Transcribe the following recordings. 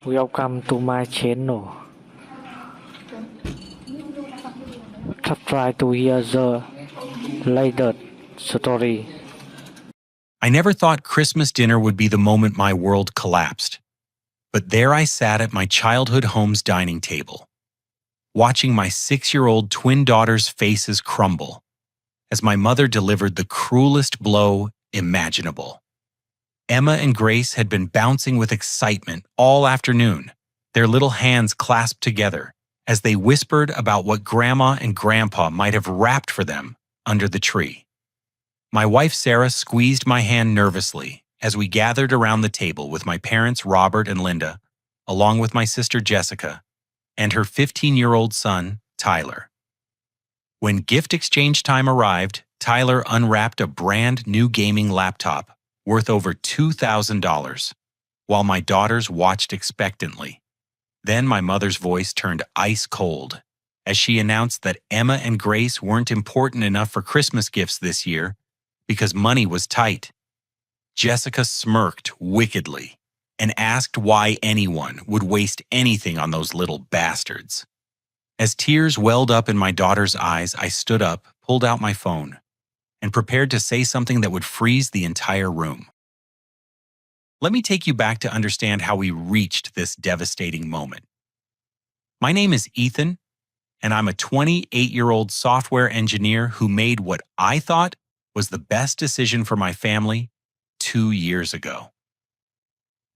Welcome to my channel. Try to hear the latest story. I never thought Christmas dinner would be the moment my world collapsed. But there I sat at my childhood home's dining table, watching my 6-year-old twin daughters' faces crumble as my mother delivered the cruelest blow imaginable. Emma and Grace had been bouncing with excitement all afternoon, their little hands clasped together as they whispered about what Grandma and Grandpa might have wrapped for them under the tree. My wife Sarah squeezed my hand nervously as we gathered around the table with my parents Robert and Linda, along with my sister Jessica, and her 15-year-old son, Tyler. When gift exchange time arrived, Tyler unwrapped a brand new gaming laptop worth over $2,000, while my daughters watched expectantly. Then my mother's voice turned ice cold as she announced that Emma and Grace weren't important enough for Christmas gifts this year because money was tight. Jessica smirked wickedly and asked why anyone would waste anything on those little bastards. As tears welled up in my daughter's eyes, I stood up, pulled out my phone, and prepared to say something that would freeze the entire room. Let me take you back to understand how we reached this devastating moment. My name is Ethan, and I'm a 28-year-old software engineer who made what I thought was the best decision for my family 2 years ago.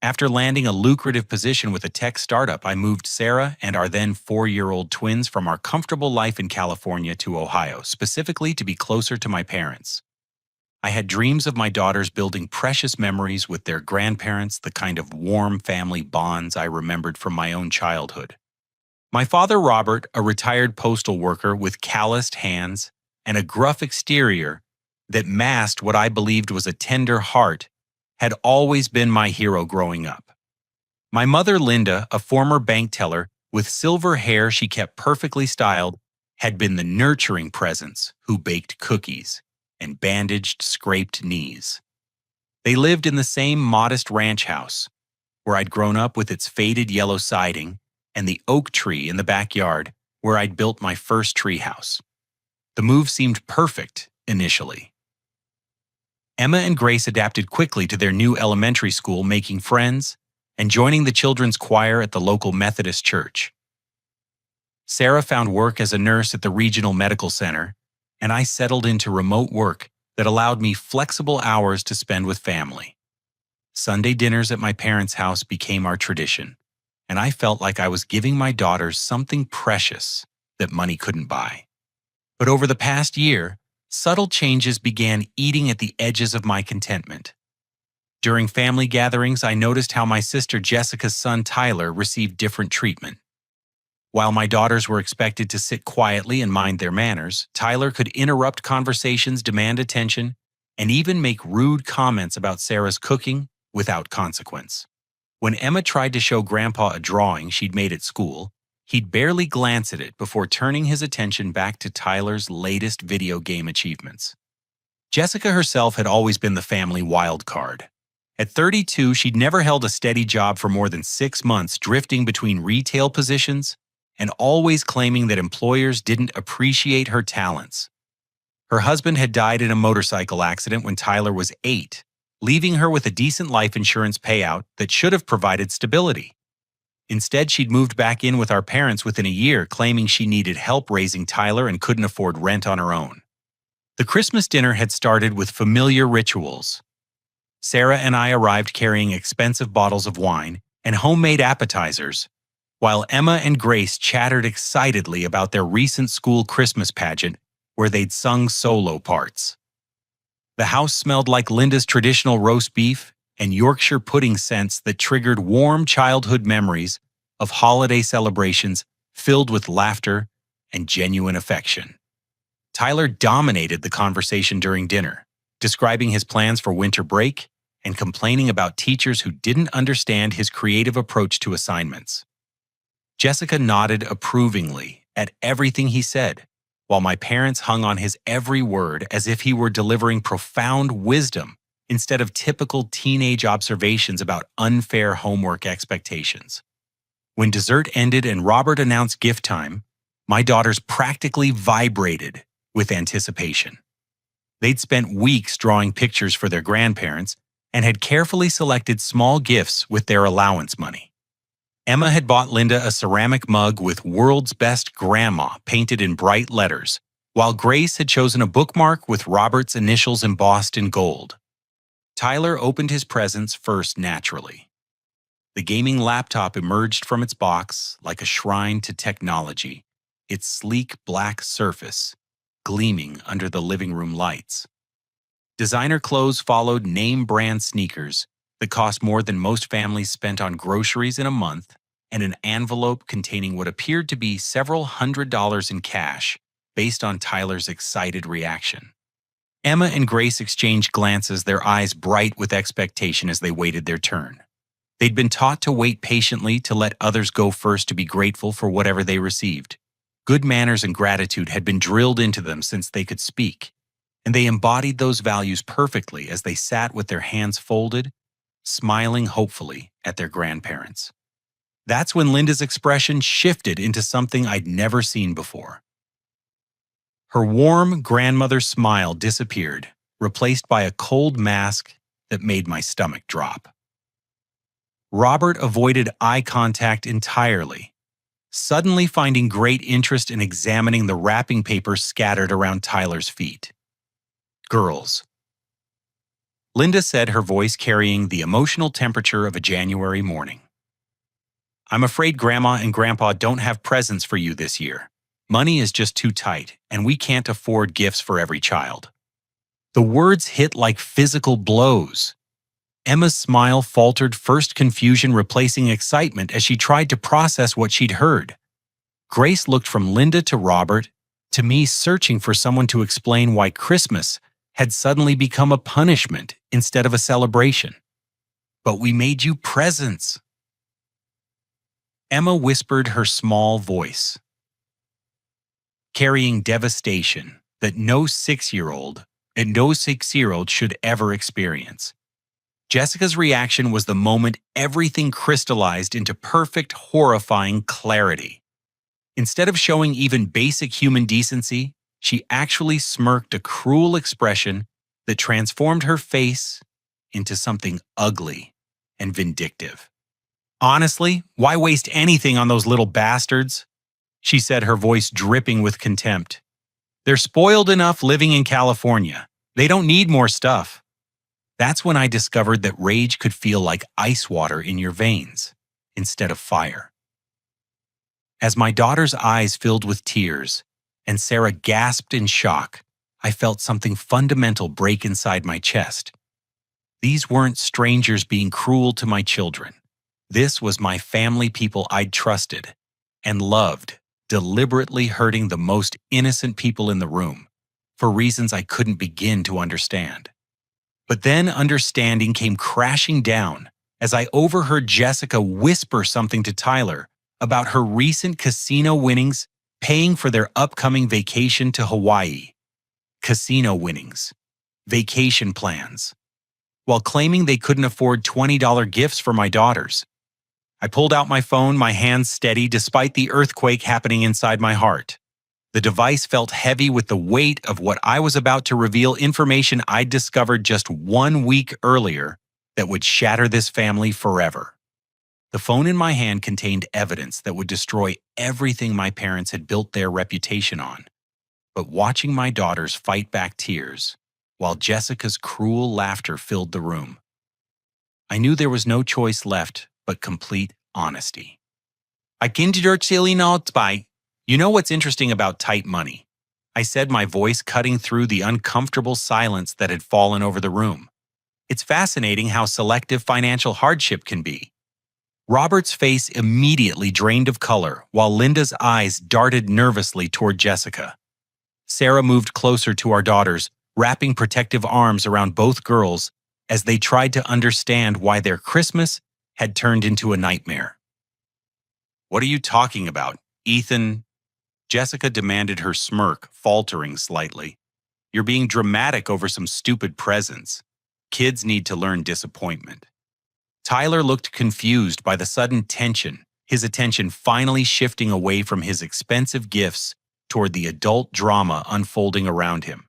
After landing a lucrative position with a tech startup, I moved Sarah and our then 4-year-old twins from our comfortable life in California to Ohio, specifically to be closer to my parents. I had dreams of my daughters building precious memories with their grandparents, the kind of warm family bonds I remembered from my own childhood. My father, Robert, a retired postal worker with calloused hands and a gruff exterior that masked what I believed was a tender heart, had always been my hero growing up. My mother, Linda, a former bank teller with silver hair she kept perfectly styled, had been the nurturing presence who baked cookies and bandaged scraped knees. They lived in the same modest ranch house, where I'd grown up with its faded yellow siding and the oak tree in the backyard where I'd built my first treehouse. The move seemed perfect initially. Emma and Grace adapted quickly to their new elementary school, making friends and joining the children's choir at the local Methodist church. Sarah found work as a nurse at the regional medical center, and I settled into remote work that allowed me flexible hours to spend with family. Sunday dinners at my parents' house became our tradition, and I felt like I was giving my daughters something precious that money couldn't buy. But over the past year, subtle changes began eating at the edges of my contentment. During family gatherings, I noticed how my sister Jessica's son Tyler received different treatment. While my daughters were expected to sit quietly and mind their manners, Tyler could interrupt conversations, demand attention, and even make rude comments about Sarah's cooking without consequence. When Emma tried to show Grandpa a drawing she'd made at school, he'd barely glance at it before turning his attention back to Tyler's latest video game achievements. Jessica herself had always been the family wild card. At 32, she'd never held a steady job for more than 6 months, drifting between retail positions and always claiming that employers didn't appreciate her talents. Her husband had died in a motorcycle accident when Tyler was 8, leaving her with a decent life insurance payout that should have provided stability. Instead, she'd moved back in with our parents within a year, claiming she needed help raising Tyler and couldn't afford rent on her own. The Christmas dinner had started with familiar rituals. Sarah and I arrived carrying expensive bottles of wine and homemade appetizers, while Emma and Grace chattered excitedly about their recent school Christmas pageant where they'd sung solo parts. The house smelled like Linda's traditional roast beef and Yorkshire pudding scents that triggered warm childhood memories of holiday celebrations filled with laughter and genuine affection. Tyler dominated the conversation during dinner, describing his plans for winter break and complaining about teachers who didn't understand his creative approach to assignments. Jessica nodded approvingly at everything he said, while my parents hung on his every word as if he were delivering profound wisdom instead of typical teenage observations about unfair homework expectations. When dessert ended and Robert announced gift time, my daughters practically vibrated with anticipation. They'd spent weeks drawing pictures for their grandparents and had carefully selected small gifts with their allowance money. Emma had bought Linda a ceramic mug with "World's Best Grandma" painted in bright letters, while Grace had chosen a bookmark with Robert's initials embossed in gold. Tyler opened his presents first naturally. The gaming laptop emerged from its box like a shrine to technology, its sleek black surface gleaming under the living room lights. Designer clothes followed name-brand sneakers that cost more than most families spent on groceries in a month, and an envelope containing what appeared to be several $100s in cash based on Tyler's excited reaction. Emma and Grace exchanged glances, their eyes bright with expectation as they waited their turn. They'd been taught to wait patiently, to let others go first, to be grateful for whatever they received. Good manners and gratitude had been drilled into them since they could speak, and they embodied those values perfectly as they sat with their hands folded, smiling hopefully at their grandparents. That's when Linda's expression shifted into something I'd never seen before. Her warm grandmother smile disappeared, replaced by a cold mask that made my stomach drop. Robert avoided eye contact entirely, suddenly finding great interest in examining the wrapping paper scattered around Tyler's feet. "Girls," Linda said, her voice carrying the emotional temperature of a January morning. "I'm afraid Grandma and Grandpa don't have presents for you this year. Money is just too tight, and we can't afford gifts for every child." The words hit like physical blows. Emma's smile faltered, first confusion replacing excitement as she tried to process what she'd heard. Grace looked from Linda to Robert, to me, searching for someone to explain why Christmas had suddenly become a punishment instead of a celebration. "But we made you presents," Emma whispered, her small voice carrying devastation that no six-year-old should ever experience. Jessica's reaction was the moment everything crystallized into perfect, horrifying clarity. Instead of showing even basic human decency, she actually smirked, a cruel expression that transformed her face into something ugly and vindictive. "Honestly, why waste anything on those little bastards?" she said, her voice dripping with contempt. "They're spoiled enough living in California. They don't need more stuff." That's when I discovered that rage could feel like ice water in your veins instead of fire. As my daughter's eyes filled with tears and Sarah gasped in shock, I felt something fundamental break inside my chest. These weren't strangers being cruel to my children. This was my family, people I'd trusted and loved, deliberately hurting the most innocent people in the room for reasons I couldn't begin to understand. But then understanding came crashing down as I overheard Jessica whisper something to Tyler about her recent casino winnings paying for their upcoming vacation to Hawaii. Casino winnings, vacation plans, while claiming they couldn't afford $20 gifts for my daughters. I pulled out my phone, my hands steady despite the earthquake happening inside my heart. The device felt heavy with the weight of what I was about to reveal, information I'd discovered just 1 week earlier that would shatter this family forever. The phone in my hand contained evidence that would destroy everything my parents had built their reputation on. But watching my daughters fight back tears, while Jessica's cruel laughter filled the room, I knew there was no choice left but complete honesty. "I can dirty notes by. You know what's interesting about tight money?" I said, my voice cutting through the uncomfortable silence that had fallen over the room. "It's fascinating how selective financial hardship can be." Robert's face immediately drained of color, while Linda's eyes darted nervously toward Jessica. Sarah moved closer to our daughters, wrapping protective arms around both girls as they tried to understand why their Christmas had turned into a nightmare. "What are you talking about, Ethan?" Jessica demanded, her smirk faltering slightly. "You're being dramatic over some stupid presents. Kids need to learn disappointment." Tyler looked confused by the sudden tension his attention finally shifting away from his expensive gifts toward the adult drama unfolding around him.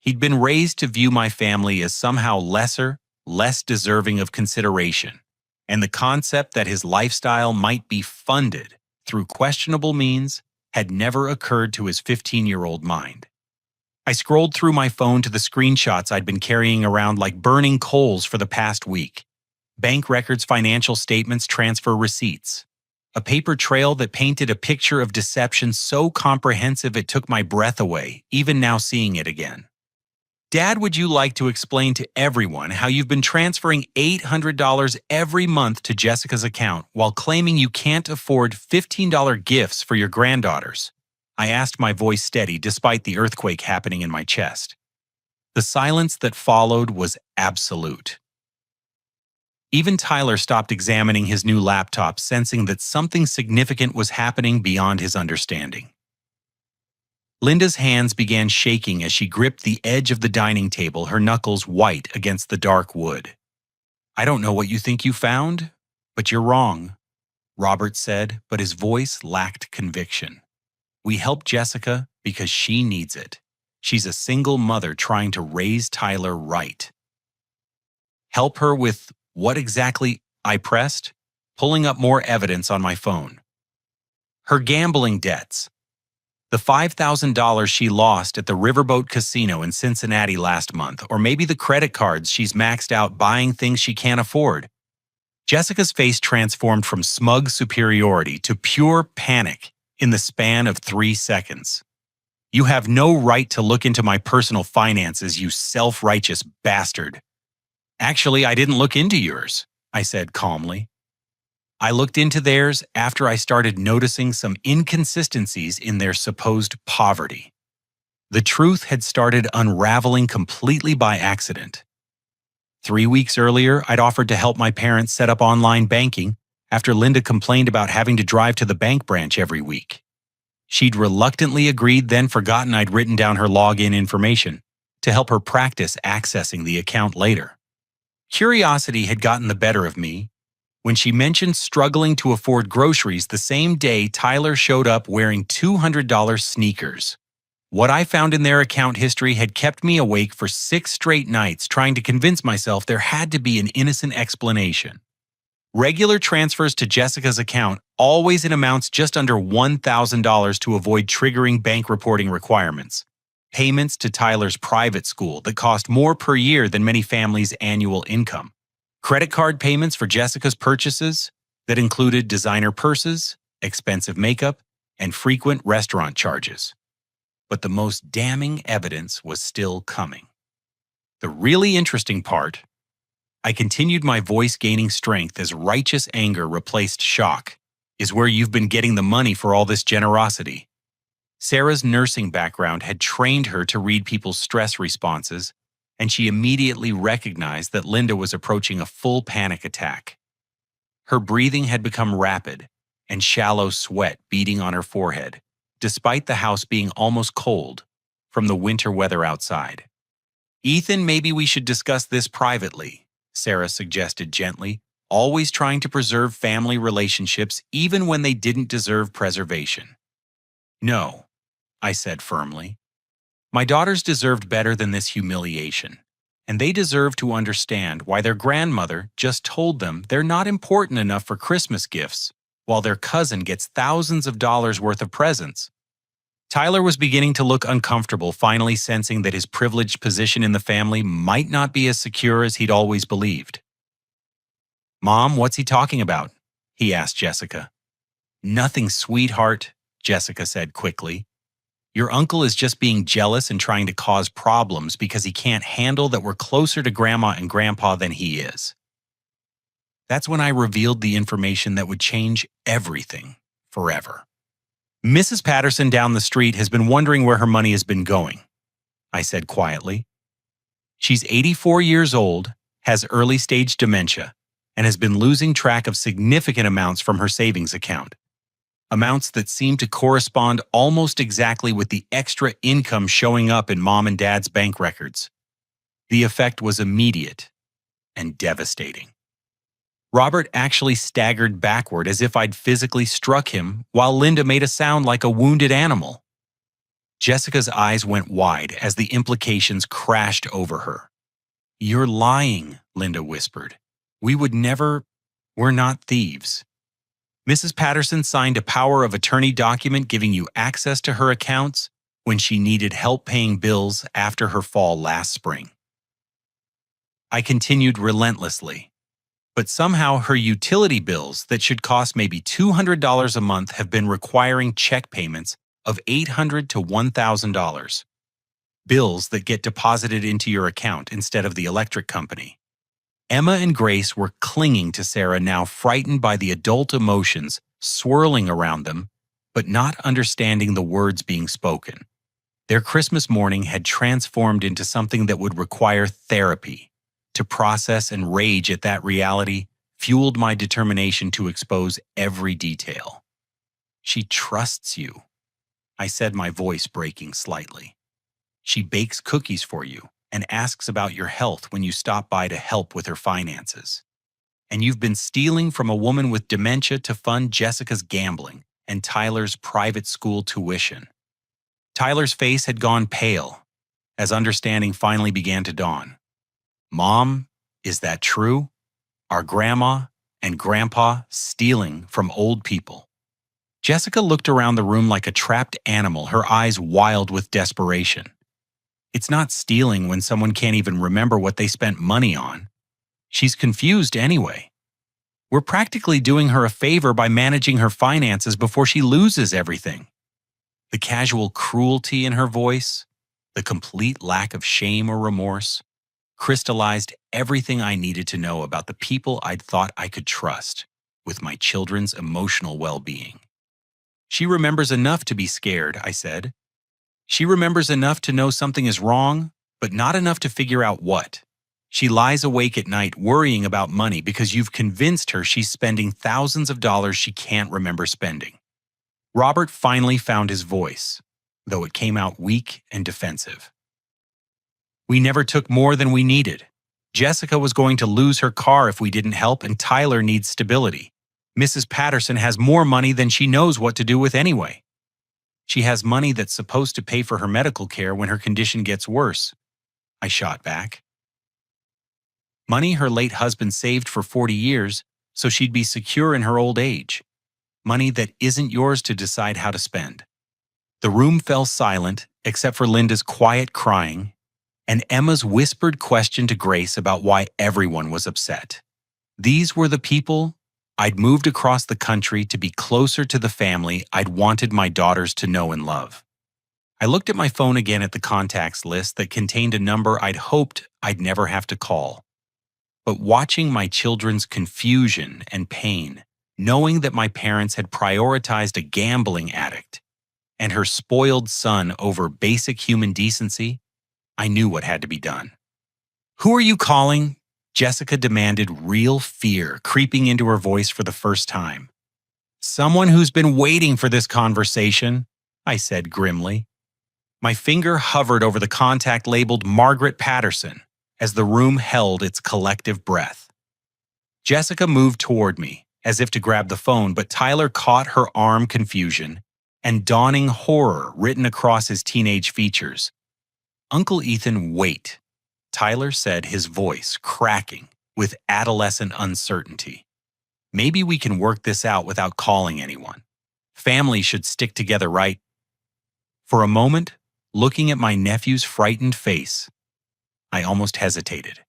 He'd been raised to view my family as somehow lesser, less deserving of consideration, and the concept that his lifestyle might be funded through questionable means had never occurred to his 15-year-old mind. I scrolled through my phone to the screenshots I'd been carrying around like burning coals for the past week. Bank records, financial statements, transfer receipts. A paper trail that painted a picture of deception so comprehensive it took my breath away, even now seeing it again. Dad, would you like to explain to everyone how you've been transferring $800 every month to Jessica's account while claiming you can't afford $15 gifts for your granddaughters? I asked, my voice steady despite the earthquake happening in my chest. The silence that followed was absolute. Even Tyler stopped examining his new laptop, sensing that something significant was happening beyond his understanding. Linda's hands began shaking as she gripped the edge of the dining table, her knuckles white against the dark wood. "I don't know what you think you found, but you're wrong," Robert said, but his voice lacked conviction. "We help Jessica because she needs it. She's a single mother trying to raise Tyler right." "Help her with what exactly?" I pressed, pulling up more evidence on my phone. "Her gambling debts. The $5,000 she lost at the Riverboat Casino in Cincinnati last month, or maybe the credit cards she's maxed out buying things she can't afford." Jessica's face transformed from smug superiority to pure panic in the span of 3 seconds. "You have no right to look into my personal finances, you self-righteous bastard." "Actually, I didn't look into yours," I said calmly. "I looked into theirs after I started noticing some inconsistencies in their supposed poverty." The truth had started unraveling completely by accident. 3 weeks earlier, I'd offered to help my parents set up online banking after Linda complained about having to drive to the bank branch every week. She'd reluctantly agreed, then forgotten I'd written down her login information to help her practice accessing the account later. Curiosity had gotten the better of me when she mentioned struggling to afford groceries the same day Tyler showed up wearing $200 sneakers. What I found in their account history had kept me awake for 6 straight nights, trying to convince myself there had to be an innocent explanation. Regular transfers to Jessica's account, always in amounts just under $1,000 to avoid triggering bank reporting requirements. Payments to Tyler's private school that cost more per year than many families' annual income. Credit card payments for Jessica's purchases that included designer purses, expensive makeup, and frequent restaurant charges. But the most damning evidence was still coming. The really interesting part, I continued, my voice gaining strength as righteous anger replaced shock, is where you've been getting the money for all this generosity. Sarah's nursing background had trained her to read people's stress responses, and she immediately recognized that Linda was approaching a full panic attack. Her breathing had become rapid, and shallow sweat beading on her forehead, despite the house being almost cold from the winter weather outside. "Ethan, maybe we should discuss this privately," Sarah suggested gently, always trying to preserve family relationships even when they didn't deserve preservation. "No," I said firmly. "My daughters deserved better than this humiliation, and they deserve to understand why their grandmother just told them they're not important enough for Christmas gifts, while their cousin gets thousands of dollars worth of presents." Tyler was beginning to look uncomfortable, finally sensing that his privileged position in the family might not be as secure as he'd always believed. "Mom, what's he talking about?" he asked Jessica. "Nothing, sweetheart," Jessica said quickly. "Your uncle is just being jealous and trying to cause problems because he can't handle that we're closer to Grandma and Grandpa than he is." That's when I revealed the information that would change everything forever. "Mrs. Patterson down the street has been wondering where her money has been going," I said quietly. "She's 84 years old, has early-stage dementia, and has been losing track of significant amounts from her savings account. Amounts that seem to correspond almost exactly with the extra income showing up in Mom and Dad's bank records. The effect was immediate and devastating." Robert actually staggered backward as if I'd physically struck him, while Linda made a sound like a wounded animal. Jessica's eyes went wide as the implications crashed over her. "You're lying," Linda whispered. "We would never. We're not thieves." Mrs. Patterson signed a power of attorney document giving you access to her accounts when she needed help paying bills after her fall last spring. I continued relentlessly. But somehow her utility bills that should cost maybe $200 a month have been requiring check payments of $800 to $1,000. Bills that get deposited into your account instead of the electric company. Emma and Grace were clinging to Sarah, now frightened by the adult emotions swirling around them, but not understanding the words being spoken. Their Christmas morning had transformed into something that would require therapy. To process and rage at that reality fueled my determination to expose every detail. "She trusts you," I said, my voice breaking slightly. "She bakes cookies for you and asks about your health when you stop by to help with her finances. And you've been stealing from a woman with dementia to fund Jessica's gambling and Tyler's private school tuition." Tyler's face had gone pale as understanding finally began to dawn. "Mom, is that true? Are Grandma and Grandpa stealing from old people?" Jessica looked around the room like a trapped animal, her eyes wild with desperation. "It's not stealing when someone can't even remember what they spent money on. She's confused anyway. We're practically doing her a favor by managing her finances before she loses everything." The casual cruelty in her voice, the complete lack of shame or remorse, crystallized everything I needed to know about the people I'd thought I could trust with my children's emotional well-being. "She remembers enough to be scared," I said. "She remembers enough to know something is wrong, but not enough to figure out what. She lies awake at night worrying about money because you've convinced her she's spending thousands of dollars she can't remember spending." Robert finally found his voice, though it came out weak and defensive. "We never took more than we needed. Jessica was going to lose her car if we didn't help, and Tyler needs stability. Mrs. Patterson has more money than she knows what to do with anyway. She has money that's supposed to pay for her medical care when her condition gets worse," I shot back. "Money her late husband saved for 40 years so she'd be secure in her old age. Money that isn't yours to decide how to spend." The room fell silent except for Linda's quiet crying and Emma's whispered question to Grace about why everyone was upset. These were the people I'd moved across the country to be closer to the family I'd wanted my daughters to know and love. I looked at my phone again at the contacts list that contained a number I'd hoped I'd never have to call. But watching my children's confusion and pain, knowing that my parents had prioritized a gambling addict and her spoiled son over basic human decency, I knew what had to be done. "Who are you calling?" Jessica demanded, real fear creeping into her voice for the first time. "Someone who's been waiting for this conversation," I said grimly. My finger hovered over the contact labeled Margaret Patterson as the room held its collective breath. Jessica moved toward me, as if to grab the phone, but Tyler caught her arm, confusion and dawning horror written across his teenage features. "Uncle Ethan, wait," Tyler said, his voice cracking with adolescent uncertainty. "Maybe we can work this out without calling anyone. Family should stick together, right?" For a moment, looking at my nephew's frightened face, I almost hesitated.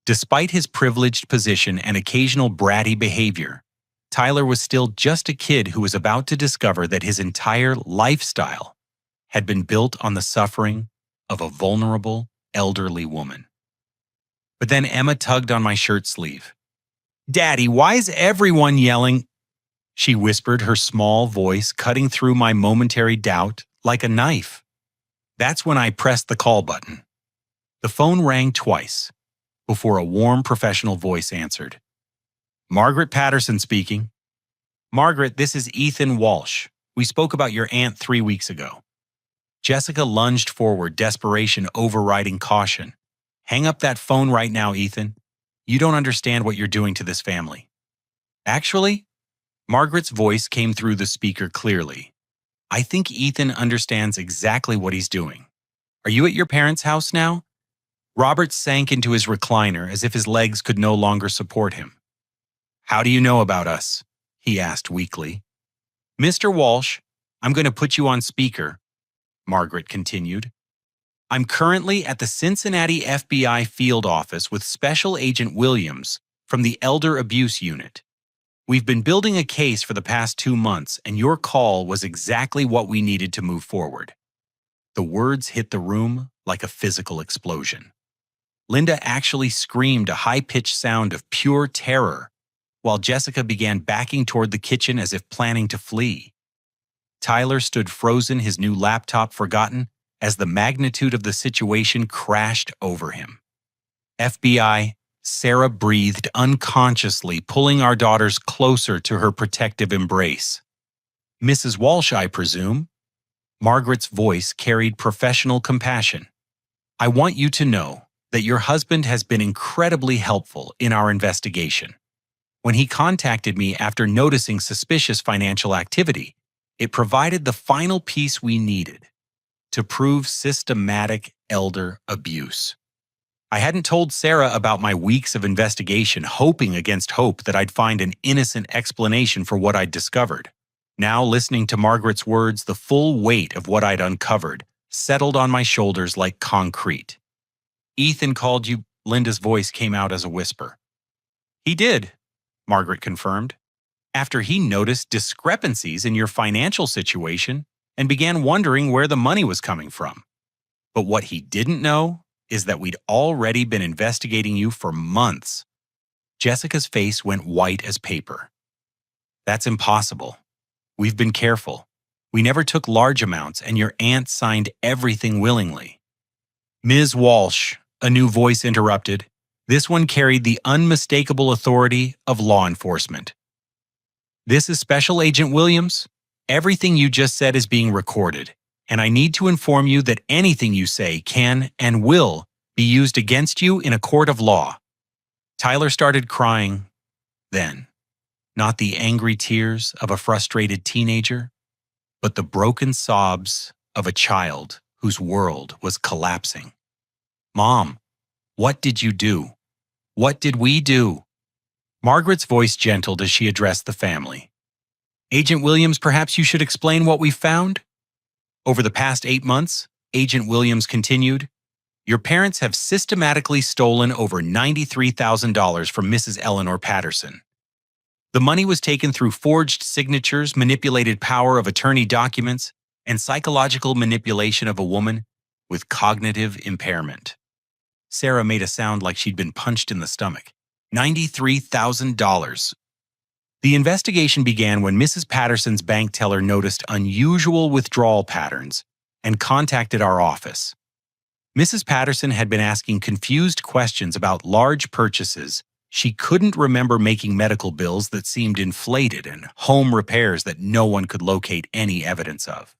Despite his privileged position and occasional bratty behavior, Tyler was still just a kid who was about to discover that his entire lifestyle had been built on the suffering of a vulnerable, elderly woman. But then Emma tugged on my shirt sleeve. "Daddy, why is everyone yelling?" she whispered, her small voice cutting through my momentary doubt like a knife. That's when I pressed the call button. The phone rang twice before a warm professional voice answered. "Margaret Patterson speaking." "Margaret, this is Ethan Walsh. We spoke about your aunt 3 weeks ago." Jessica lunged forward, desperation overriding caution. "Hang up that phone right now, Ethan. You don't understand what you're doing to this family. Actually, Margaret's voice came through the speaker clearly. I think Ethan understands exactly what he's doing. Are you at your parents' house now? Robert sank into his recliner as if his legs could no longer support him. How do you know about us? He asked weakly. Mr. Walsh, I'm going to put you on speaker, Margaret continued. I'm currently at the Cincinnati FBI field office with Special Agent Williams from the Elder Abuse Unit. We've been building a case for the past 2 months, and your call was exactly what we needed to move forward. The words hit the room like a physical explosion. Linda actually screamed a high-pitched sound of pure terror, while Jessica began backing toward the kitchen as if planning to flee. Tyler stood frozen, his new laptop forgotten, as the magnitude of the situation crashed over him. FBI, Sarah breathed unconsciously, pulling our daughters closer to her protective embrace. Mrs. Walsh, I presume? Margaret's voice carried professional compassion. I want you to know that your husband has been incredibly helpful in our investigation. When he contacted me after noticing suspicious financial activity, it provided the final piece we needed to prove systematic elder abuse. I hadn't told Sarah about my weeks of investigation, hoping against hope that I'd find an innocent explanation for what I'd discovered. Now, listening to Margaret's words, the full weight of what I'd uncovered settled on my shoulders like concrete. Ethan called you, Linda's voice came out as a whisper. He did, Margaret confirmed, after he noticed discrepancies in your financial situation and began wondering where the money was coming from. But what he didn't know is that we'd already been investigating you for months. Jessica's face went white as paper. That's impossible. We've been careful. We never took large amounts, and your aunt signed everything willingly. Ms. Walsh, a new voice interrupted. This one carried the unmistakable authority of law enforcement. This is Special Agent Williams. Everything you just said is being recorded, and I need to inform you that anything you say can and will be used against you in a court of law. Tyler started crying then, not the angry tears of a frustrated teenager, but the broken sobs of a child whose world was collapsing. Mom, what did you do? What did we do? Margaret's voice gentled as she addressed the family. Agent Williams, perhaps you should explain what we found? Over the past 8 months, Agent Williams continued, your parents have systematically stolen over $93,000 from Mrs. Eleanor Patterson. The money was taken through forged signatures, manipulated power of attorney documents, and psychological manipulation of a woman with cognitive impairment. Sarah made a sound like she'd been punched in the stomach. $93,000. The investigation began when Mrs. Patterson's bank teller noticed unusual withdrawal patterns and contacted our office. Mrs. Patterson had been asking confused questions about large purchases. She couldn't remember making medical bills that seemed inflated and home repairs that no one could locate any evidence of.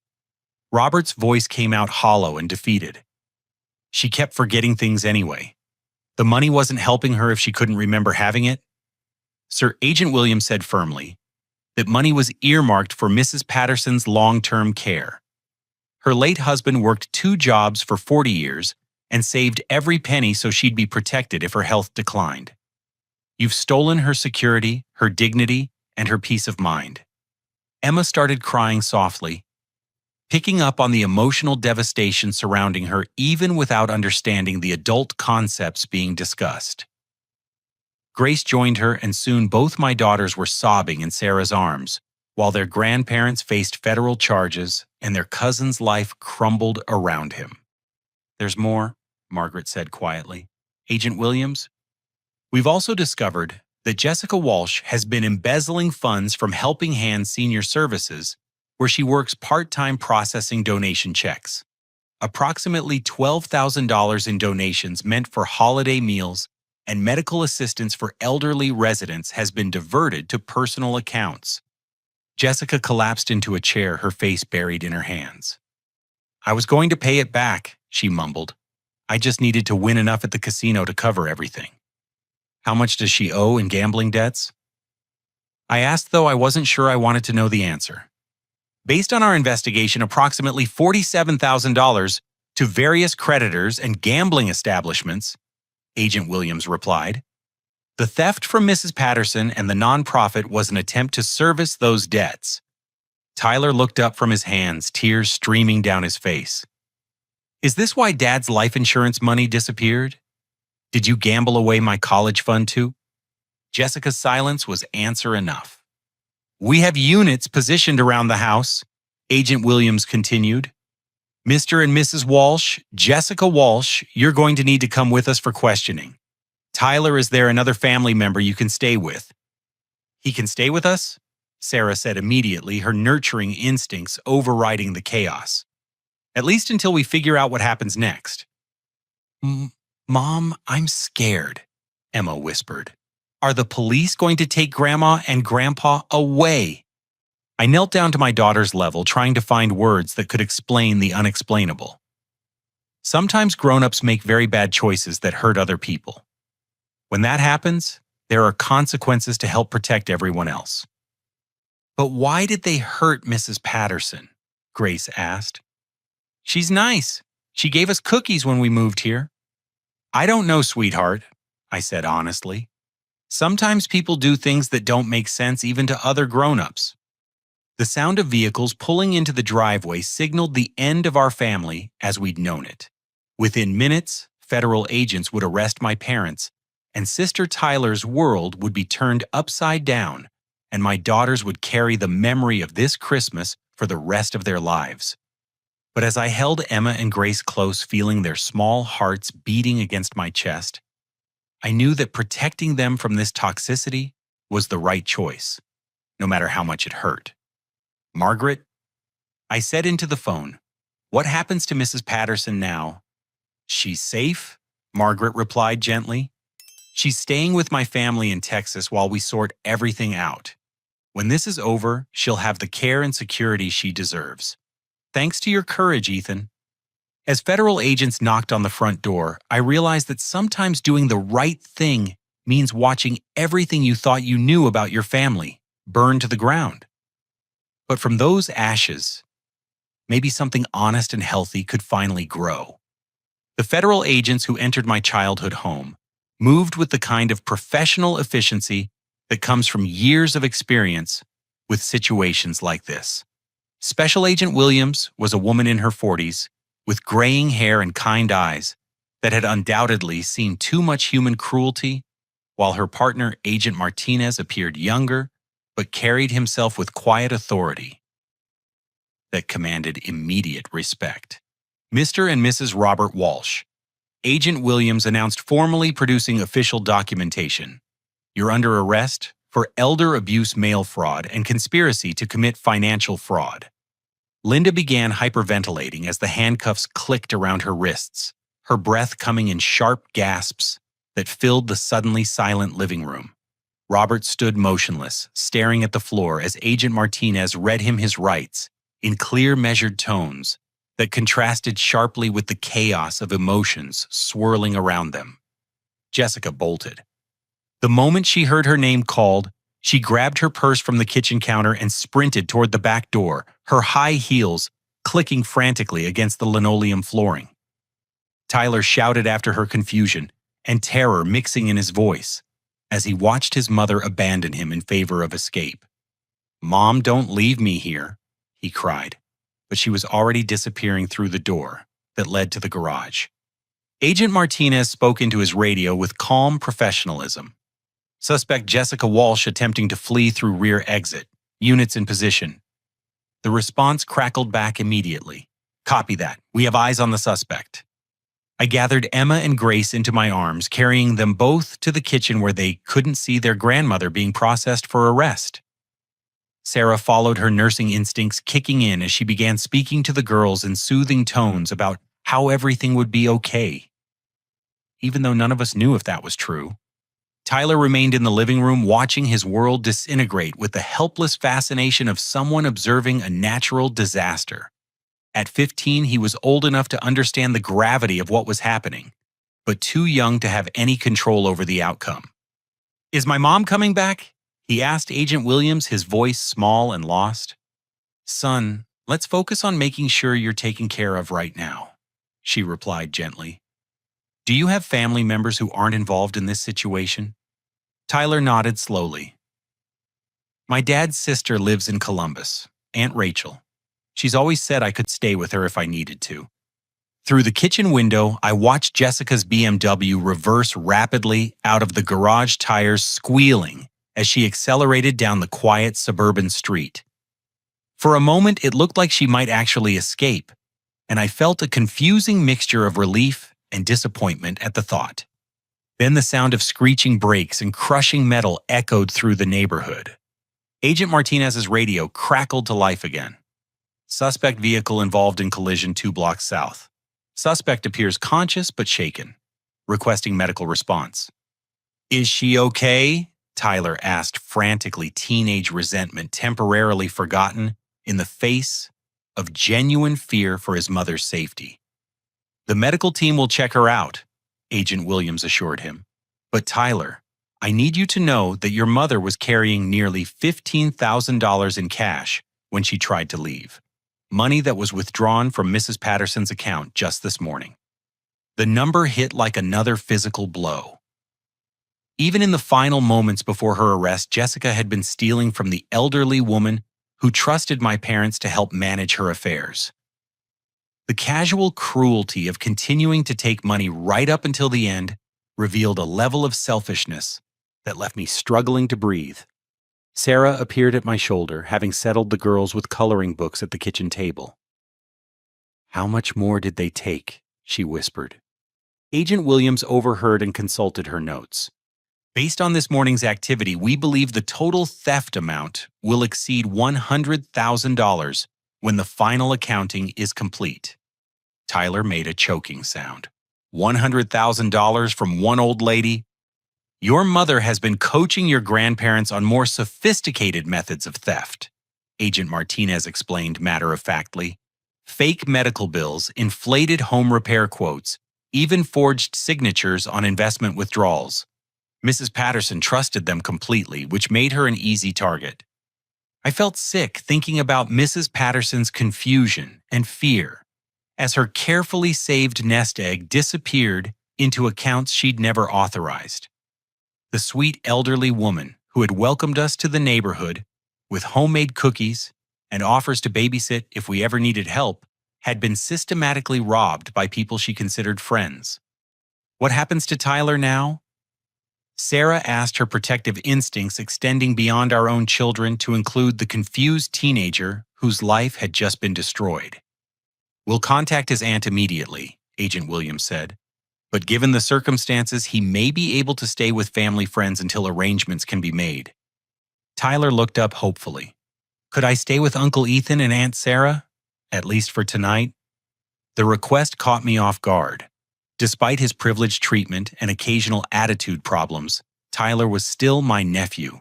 Robert's voice came out hollow and defeated. She kept forgetting things anyway. The money wasn't helping her if she couldn't remember having it. Sir Agent Williams said firmly that money was earmarked for Mrs. Patterson's long-term care. Her late husband worked 2 jobs for 40 years and saved every penny so she'd be protected if her health declined. You've stolen her security, her dignity, and her peace of mind. Emma started crying softly, picking up on the emotional devastation surrounding her even without understanding the adult concepts being discussed. Grace joined her, and soon both my daughters were sobbing in Sarah's arms, while their grandparents faced federal charges and their cousin's life crumbled around him. There's more, Margaret said quietly. Agent Williams, we've also discovered that Jessica Walsh has been embezzling funds from Helping Hands Senior Services, where she works part-time processing donation checks. Approximately $12,000 in donations meant for holiday meals and medical assistance for elderly residents has been diverted to personal accounts. Jessica collapsed into a chair, her face buried in her hands. I was going to pay it back, she mumbled. I just needed to win enough at the casino to cover everything. How much does she owe in gambling debts? I asked, though I wasn't sure I wanted to know the answer. Based on our investigation, approximately $47,000 to various creditors and gambling establishments, Agent Williams replied. The theft from Mrs. Patterson and the nonprofit was an attempt to service those debts. Tyler looked up from his hands, tears streaming down his face. Is this why Dad's life insurance money disappeared? Did you gamble away my college fund too? Jessica's silence was answer enough. We have units positioned around the house, Agent Williams continued. Mr. and Mrs. Walsh, Jessica Walsh, you're going to need to come with us for questioning. Tyler, is there another family member you can stay with? He can stay with us? Sarah said immediately, her nurturing instincts overriding the chaos. At least until we figure out what happens next. Mom, I'm scared, Emma whispered. Are the police going to take Grandma and Grandpa away? I knelt down to my daughter's level, trying to find words that could explain the unexplainable. Sometimes grown-ups make very bad choices that hurt other people. When that happens, there are consequences to help protect everyone else. But why did they hurt Mrs. Patterson? Grace asked. She's nice. She gave us cookies when we moved here. I don't know, sweetheart, I said honestly. Sometimes people do things that don't make sense even to other grown-ups. The sound of vehicles pulling into the driveway signaled the end of our family as we'd known it. Within minutes, federal agents would arrest my parents, and Sister Tyler's world would be turned upside down, and my daughters would carry the memory of this Christmas for the rest of their lives. But as I held Emma and Grace close, feeling their small hearts beating against my chest, I knew that protecting them from this toxicity was the right choice, no matter how much it hurt. Margaret, I said into the phone, what happens to Mrs. Patterson now? She's safe, Margaret replied gently. She's staying with my family in Texas while we sort everything out. When this is over, she'll have the care and security she deserves. Thanks to your courage, Ethan. As federal agents knocked on the front door, I realized that sometimes doing the right thing means watching everything you thought you knew about your family burn to the ground. But from those ashes, maybe something honest and healthy could finally grow. The federal agents who entered my childhood home moved with the kind of professional efficiency that comes from years of experience with situations like this. Special Agent Williams was a woman in her 40s with graying hair and kind eyes that had undoubtedly seen too much human cruelty, while her partner, Agent Martinez, appeared younger but carried himself with quiet authority that commanded immediate respect. Mr. and Mrs. Robert Walsh. Agent Williams announced formally producing official documentation. You're under arrest for elder abuse mail fraud and conspiracy to commit financial fraud. Linda began hyperventilating as the handcuffs clicked around her wrists, her breath coming in sharp gasps that filled the suddenly silent living room. Robert stood motionless, staring at the floor as Agent Martinez read him his rights in clear, measured tones that contrasted sharply with the chaos of emotions swirling around them. Jessica bolted. The moment she heard her name called, she grabbed her purse from the kitchen counter and sprinted toward the back door, her high heels clicking frantically against the linoleum flooring. Tyler shouted after her, confusion and terror mixing in his voice as he watched his mother abandon him in favor of escape. "Mom, don't leave me here," he cried, but she was already disappearing through the door that led to the garage. Agent Martinez spoke into his radio with calm professionalism. Suspect Jessica Walsh attempting to flee through rear exit. Units in position. The response crackled back immediately. "Copy that. We have eyes on the suspect." I gathered Emma and Grace into my arms, carrying them both to the kitchen where they couldn't see their grandmother being processed for arrest. Sarah followed, her nursing instincts kicking in as she began speaking to the girls in soothing tones about how everything would be okay. Even though none of us knew if that was true. Tyler remained in the living room watching his world disintegrate with the helpless fascination of someone observing a natural disaster. At 15, he was old enough to understand the gravity of what was happening, but too young to have any control over the outcome. Is my mom coming back? He asked Agent Williams, his voice small and lost. Son, let's focus on making sure you're taken care of right now, she replied gently. Do you have family members who aren't involved in this situation? Tyler nodded slowly. My dad's sister lives in Columbus, Aunt Rachel. She's always said I could stay with her if I needed to. Through the kitchen window, I watched Jessica's BMW reverse rapidly out of the garage tires, squealing as she accelerated down the quiet suburban street. For a moment, it looked like she might actually escape, and I felt a confusing mixture of relief and disappointment at the thought. Then the sound of screeching brakes and crushing metal echoed through the neighborhood. Agent Martinez's radio crackled to life again. Suspect vehicle involved in collision 2 blocks south. Suspect appears conscious but shaken, requesting medical response. Is she okay? Tyler asked, frantically, teenage resentment temporarily forgotten in the face of genuine fear for his mother's safety. The medical team will check her out, Agent Williams assured him. But Tyler, I need you to know that your mother was carrying nearly $15,000 in cash when she tried to leave. Money that was withdrawn from Mrs. Patterson's account just this morning. The number hit like another physical blow. Even in the final moments before her arrest, Jessica had been stealing from the elderly woman who trusted my parents to help manage her affairs. The casual cruelty of continuing to take money right up until the end revealed a level of selfishness that left me struggling to breathe. Sarah appeared at my shoulder, having settled the girls with coloring books at the kitchen table. How much more did they take? She whispered. Agent Williams overheard and consulted her notes. Based on this morning's activity, we believe the total theft amount will exceed $100,000 when the final accounting is complete. Tyler made a choking sound. $100,000 from one old lady? Your mother has been coaching your grandparents on more sophisticated methods of theft, Agent Martinez explained matter-of-factly. Fake medical bills, inflated home repair quotes, even forged signatures on investment withdrawals. Mrs. Patterson trusted them completely, which made her an easy target. I felt sick thinking about Mrs. Patterson's confusion and fear as her carefully saved nest egg disappeared into accounts she'd never authorized. The sweet elderly woman who had welcomed us to the neighborhood with homemade cookies and offers to babysit if we ever needed help had been systematically robbed by people she considered friends. What happens to Tyler now? Sarah asked, her protective instincts extending beyond our own children to include the confused teenager whose life had just been destroyed. We'll contact his aunt immediately, Agent Williams said. But given the circumstances, he may be able to stay with family friends until arrangements can be made. Tyler looked up hopefully. Could I stay with Uncle Ethan and Aunt Sarah? At least for tonight? The request caught me off guard. Despite his privileged treatment and occasional attitude problems, Tyler was still my nephew,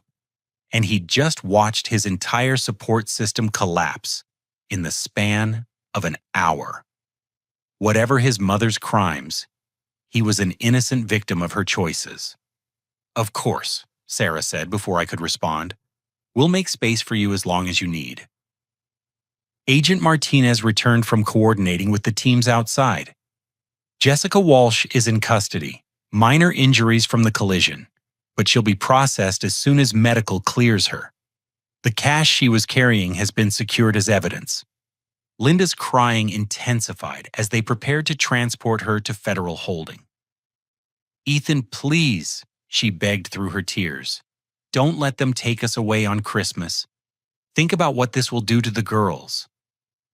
and he'd just watched his entire support system collapse in the span of an hour. Whatever his mother's crimes, he was an innocent victim of her choices. Of course, Sarah said before I could respond. We'll make space for you as long as you need. Agent Martinez returned from coordinating with the teams outside. Jessica Walsh is in custody, minor injuries from the collision, but she'll be processed as soon as medical clears her. The cash she was carrying has been secured as evidence. Linda's crying intensified as they prepared to transport her to federal holding. Ethan, please, she begged through her tears. Don't let them take us away on Christmas. Think about what this will do to the girls.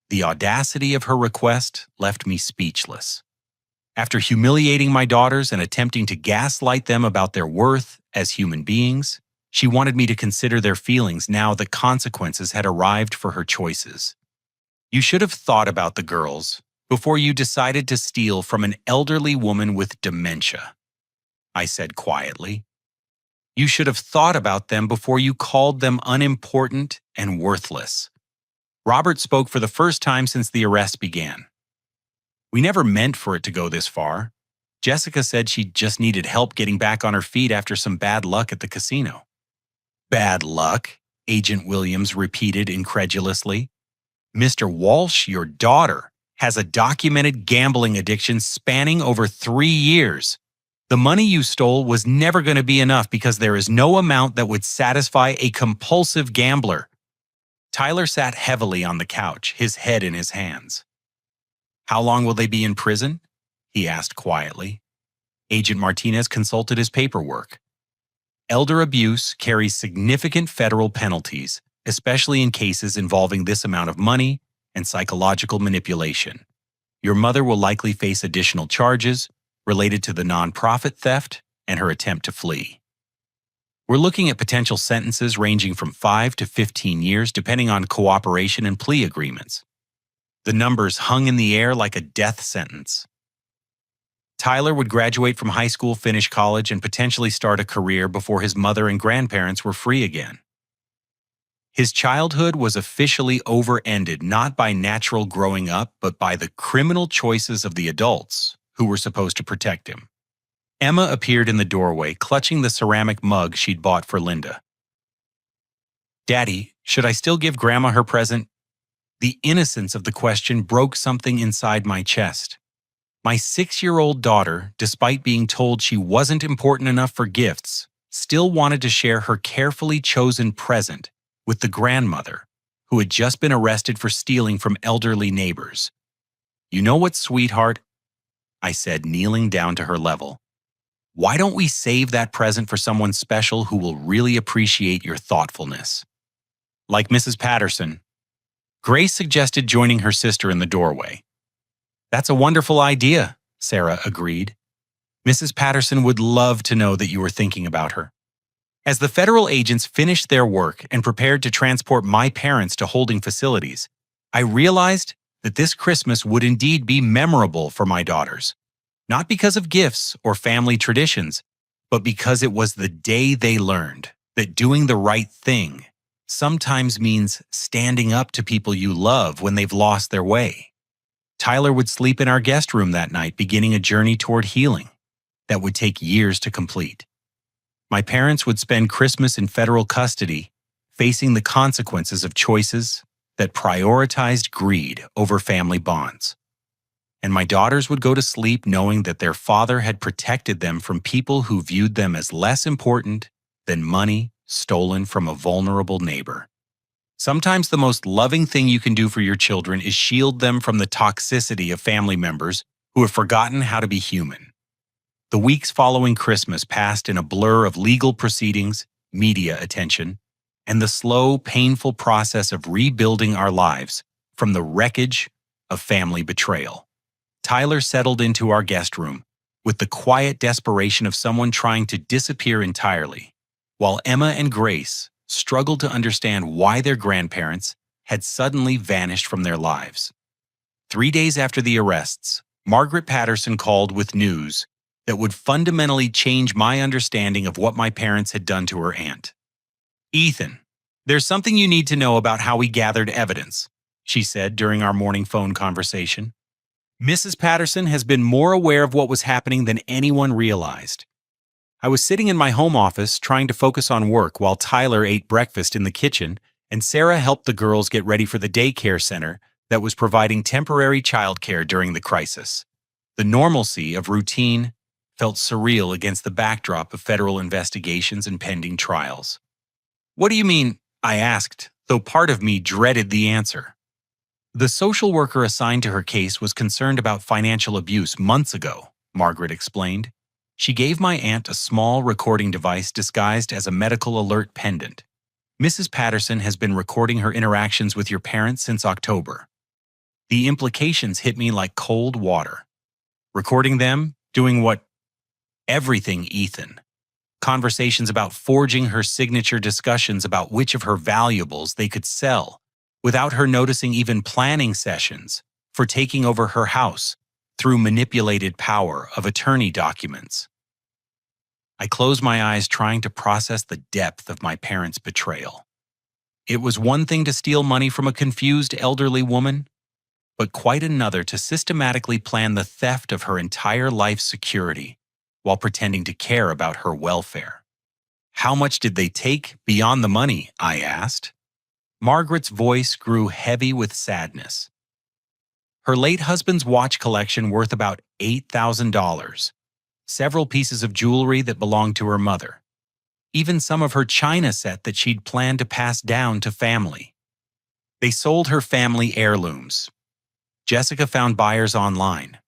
The audacity of her request left me speechless. After humiliating my daughters and attempting to gaslight them about their worth as human beings, she wanted me to consider their feelings now that consequences had arrived for her choices. You should have thought about the girls before you decided to steal from an elderly woman with dementia, I said quietly. You should have thought about them before you called them unimportant and worthless. Robert spoke for the first time since the arrest began. We never meant for it to go this far. Jessica said she just needed help getting back on her feet after some bad luck at the casino. Bad luck? Agent Williams repeated incredulously. Mr. Walsh, your daughter, has a documented gambling addiction spanning over 3 years. The money you stole was never going to be enough because there is no amount that would satisfy a compulsive gambler. Tyler sat heavily on the couch, his head in his hands. How long will they be in prison? He asked quietly. Agent Martinez consulted his paperwork. Elder abuse carries significant federal penalties, especially in cases involving this amount of money and psychological manipulation. Your mother will likely face additional charges related to the nonprofit theft and her attempt to flee. We're looking at potential sentences ranging from 5 to 15 years depending on cooperation and plea agreements. The numbers hung in the air like a death sentence. Tyler would graduate from high school, finish college, and potentially start a career before his mother and grandparents were free again. His childhood was officially over-ended not by natural growing up, but by the criminal choices of the adults who were supposed to protect him. Emma appeared in the doorway, clutching the ceramic mug she'd bought for Linda. "Daddy, should I still give Grandma her present?" The innocence of the question broke something inside my chest. My 6-year-old daughter, despite being told she wasn't important enough for gifts, still wanted to share her carefully chosen present with the grandmother, who had just been arrested for stealing from elderly neighbors. "You know what, sweetheart?" I said, kneeling down to her level. "Why don't we save that present for someone special who will really appreciate your thoughtfulness? Like Mrs. Patterson." Grace suggested joining her sister in the doorway. "That's a wonderful idea," Sarah agreed. "Mrs. Patterson would love to know that you were thinking about her." As the federal agents finished their work and prepared to transport my parents to holding facilities, I realized that this Christmas would indeed be memorable for my daughters, not because of gifts or family traditions, but because it was the day they learned that doing the right thing sometimes means standing up to people you love when they've lost their way. Tyler would sleep in our guest room that night, beginning a journey toward healing that would take years to complete. My parents would spend Christmas in federal custody, facing the consequences of choices that prioritized greed over family bonds. And my daughters would go to sleep knowing that their father had protected them from people who viewed them as less important than money stolen from a vulnerable neighbor. Sometimes the most loving thing you can do for your children is shield them from the toxicity of family members who have forgotten how to be human. The weeks following Christmas passed in a blur of legal proceedings, media attention, and the slow, painful process of rebuilding our lives from the wreckage of family betrayal. Tyler settled into our guest room with the quiet desperation of someone trying to disappear entirely, while Emma and Grace struggled to understand why their grandparents had suddenly vanished from their lives. 3 days after the arrests, Margaret Patterson called with news that would fundamentally change my understanding of what my parents had done to her aunt. "Ethan, there's something you need to know about how we gathered evidence," she said during our morning phone conversation. "Mrs. Patterson has been more aware of what was happening than anyone realized." I was sitting in my home office trying to focus on work while Tyler ate breakfast in the kitchen and Sarah helped the girls get ready for the daycare center that was providing temporary childcare during the crisis. The normalcy of routine felt surreal against the backdrop of federal investigations and pending trials. "What do you mean?" I asked, though part of me dreaded the answer. "The social worker assigned to her case was concerned about financial abuse months ago," Margaret explained. She gave my aunt a small recording device disguised as a medical alert pendant. "Mrs. Patterson has been recording her interactions with your parents since October." The implications hit me like cold water. Recording them, doing what? Everything, Ethan. Conversations about forging her signature, discussions about which of her valuables they could sell, without her noticing, even planning sessions for taking over her house through manipulated power of attorney documents. I closed my eyes trying to process the depth of my parents' betrayal. It was one thing to steal money from a confused elderly woman, but quite another to systematically plan the theft of her entire life's security while pretending to care about her welfare. How much did they take beyond the money? I asked. Margaret's voice grew heavy with sadness. Her late husband's watch collection worth about $8,000, several pieces of jewelry that belonged to her mother, even some of her china set that she'd planned to pass down to family. They sold her family heirlooms. Jessica found buyers online.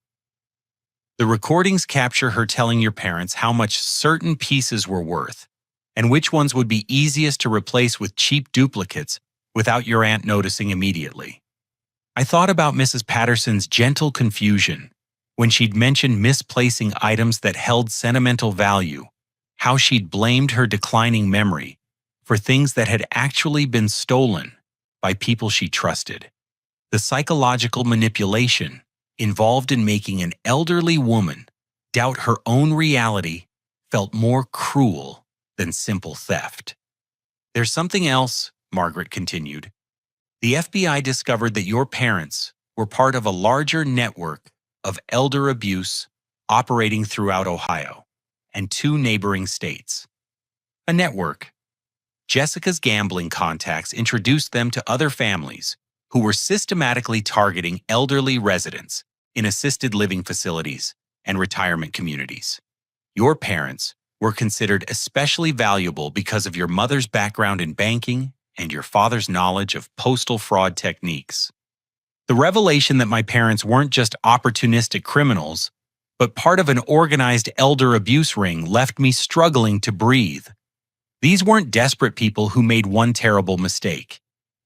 The recordings capture her telling your parents how much certain pieces were worth and which ones would be easiest to replace with cheap duplicates without your aunt noticing immediately. I thought about Mrs. Patterson's gentle confusion when she'd mentioned misplacing items that held sentimental value, how she'd blamed her declining memory for things that had actually been stolen by people she trusted. The psychological manipulation involved in making an elderly woman doubt her own reality felt more cruel than simple theft. There's something else, Margaret continued. The FBI discovered that your parents were part of a larger network of elder abuse operating throughout Ohio and 2 neighboring states. A network. Jessica's gambling contacts introduced them to other families who were systematically targeting elderly residents in assisted living facilities and retirement communities. Your parents were considered especially valuable because of your mother's background in banking and your father's knowledge of postal fraud techniques. The revelation that my parents weren't just opportunistic criminals, but part of an organized elder abuse ring left me struggling to breathe. These weren't desperate people who made one terrible mistake.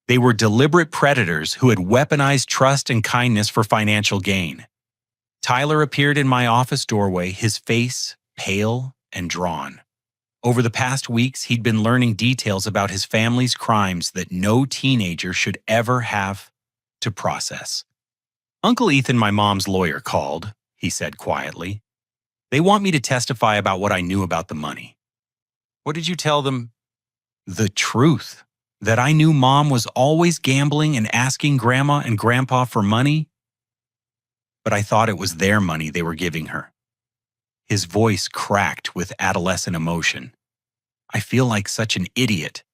They were deliberate predators who had weaponized trust and kindness for financial gain. Tyler appeared in my office doorway, his face pale and drawn. Over the past weeks, he'd been learning details about his family's crimes that no teenager should ever have to process. Uncle Ethan, my mom's lawyer, called, he said quietly. They want me to testify about what I knew about the money. What did you tell them? The truth. That I knew Mom was always gambling and asking Grandma and Grandpa for money. But I thought it was their money they were giving her. His voice cracked with adolescent emotion. I feel like such an idiot.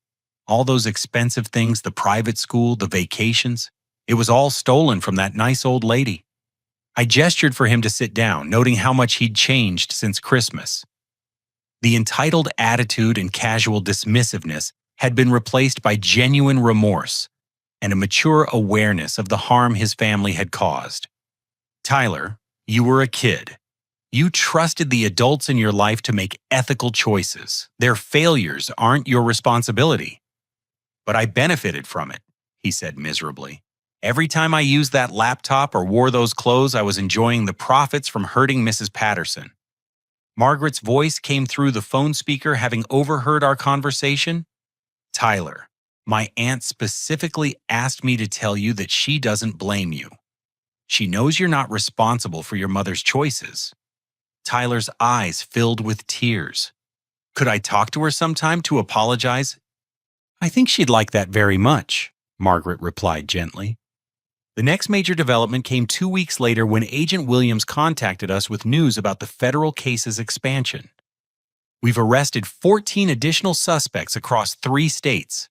All those expensive things, the private school, the vacations, it was all stolen from that nice old lady. I gestured for him to sit down, noting how much he'd changed since Christmas. The entitled attitude and casual dismissiveness had been replaced by genuine remorse and a mature awareness of the harm his family had caused. Tyler, you were a kid. You trusted the adults in your life to make ethical choices. Their failures aren't your responsibility. But I benefited from it, he said miserably. Every time I used that laptop or wore those clothes, I was enjoying the profits from hurting Mrs. Patterson. Margaret's voice came through the phone speaker, having overheard our conversation. Tyler, my aunt specifically asked me to tell you that she doesn't blame you. She knows you're not responsible for your mother's choices. Tyler's eyes filled with tears. Could I talk to her sometime to apologize? I think she'd like that very much, Margaret replied gently. The next major development came 2 weeks later when Agent Williams contacted us with news about the federal case's expansion. We've arrested 14 additional suspects across 3 states,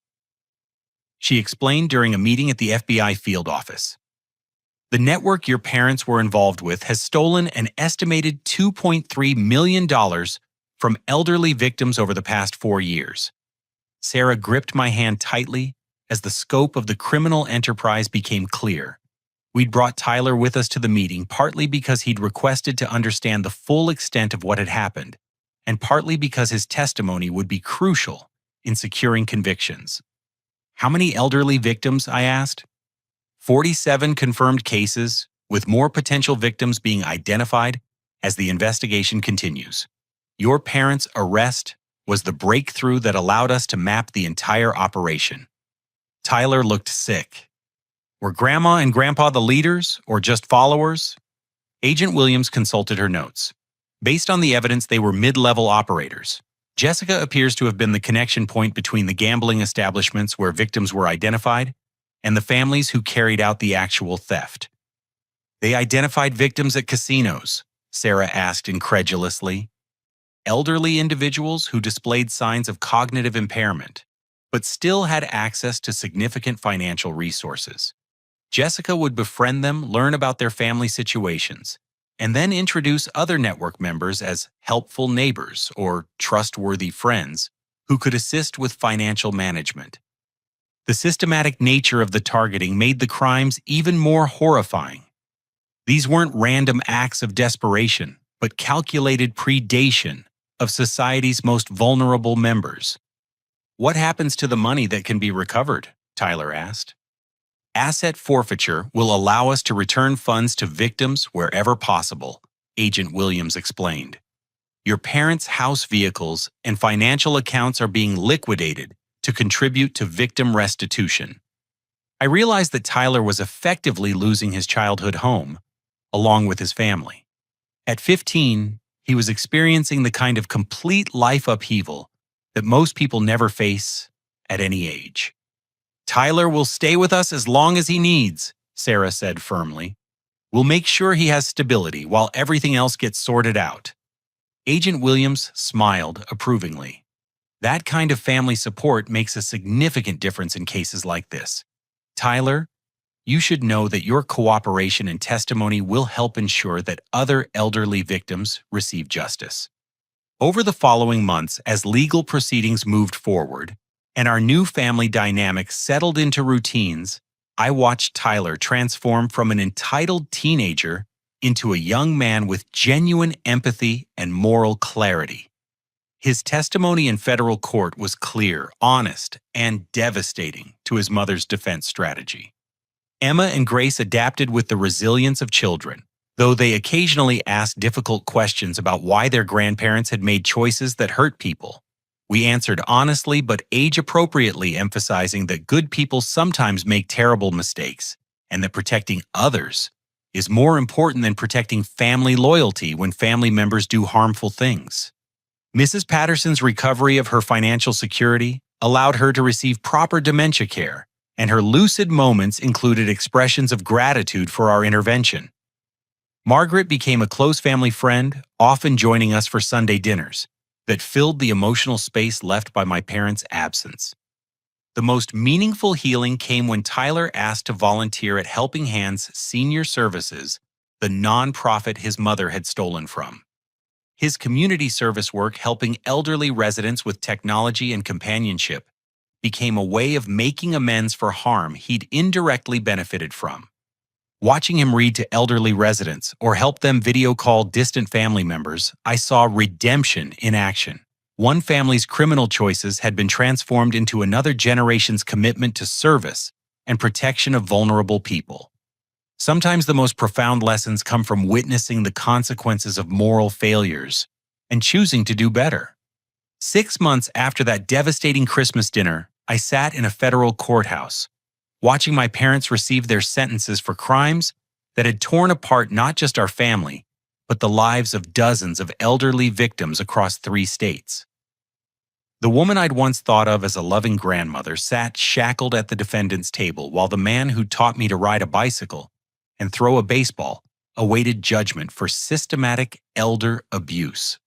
she explained during a meeting at the FBI field office. The network your parents were involved with has stolen an estimated $2.3 million from elderly victims over the past 4 years. Sarah gripped my hand tightly as the scope of the criminal enterprise became clear. We'd brought Tyler with us to the meeting partly because he'd requested to understand the full extent of what had happened, and partly because his testimony would be crucial in securing convictions. How many elderly victims? I asked. 47 confirmed cases, with more potential victims being identified as the investigation continues. Your parents' arrest was the breakthrough that allowed us to map the entire operation. Tyler looked sick. Were Grandma and Grandpa the leaders, or just followers? Agent Williams consulted her notes. Based on the evidence, they were mid-level operators. Jessica appears to have been the connection point between the gambling establishments where victims were identified and the families who carried out the actual theft. They identified victims at casinos, Sarah asked incredulously. Elderly individuals who displayed signs of cognitive impairment, but still had access to significant financial resources. Jessica would befriend them, learn about their family situations, and then introduce other network members as helpful neighbors or trustworthy friends who could assist with financial management. The systematic nature of the targeting made the crimes even more horrifying. These weren't random acts of desperation, but calculated predation of society's most vulnerable members. "What happens to the money that can be recovered?" Tyler asked. "Asset forfeiture will allow us to return funds to victims wherever possible," Agent Williams explained. "Your parents' house vehicles and financial accounts are being liquidated to contribute to victim restitution." I realized that Tyler was effectively losing his childhood home, along with his family. At 15, he was experiencing the kind of complete life upheaval that most people never face at any age. "Tyler will stay with us as long as he needs," Sarah said firmly. "We'll make sure he has stability while everything else gets sorted out." Agent Williams smiled approvingly. That kind of family support makes a significant difference in cases like this. "Tyler, you should know that your cooperation and testimony will help ensure that other elderly victims receive justice." Over the following months, as legal proceedings moved forward and our new family dynamic settled into routines, I watched Tyler transform from an entitled teenager into a young man with genuine empathy and moral clarity. His testimony in federal court was clear, honest, and devastating to his mother's defense strategy. Emma and Grace adapted with the resilience of children, though they occasionally asked difficult questions about why their grandparents had made choices that hurt people. We answered honestly but age-appropriately, emphasizing that good people sometimes make terrible mistakes, and that protecting others is more important than protecting family loyalty when family members do harmful things. Mrs. Patterson's recovery of her financial security allowed her to receive proper dementia care, and her lucid moments included expressions of gratitude for our intervention. Margaret became a close family friend, often joining us for Sunday dinners, that filled the emotional space left by my parents' absence. The most meaningful healing came when Tyler asked to volunteer at Helping Hands Senior Services, the nonprofit his mother had stolen from. His community service work helping elderly residents with technology and companionship became a way of making amends for harm he'd indirectly benefited from. Watching him read to elderly residents or help them video call distant family members, I saw redemption in action. One family's criminal choices had been transformed into another generation's commitment to service and protection of vulnerable people. Sometimes the most profound lessons come from witnessing the consequences of moral failures and choosing to do better. 6 months after that devastating Christmas dinner, I sat in a federal courthouse, watching my parents receive their sentences for crimes that had torn apart not just our family, but the lives of dozens of elderly victims across 3 states. The woman I'd once thought of as a loving grandmother sat shackled at the defendant's table while the man who taught me to ride a bicycle and throw a baseball awaited judgment for systematic elder abuse.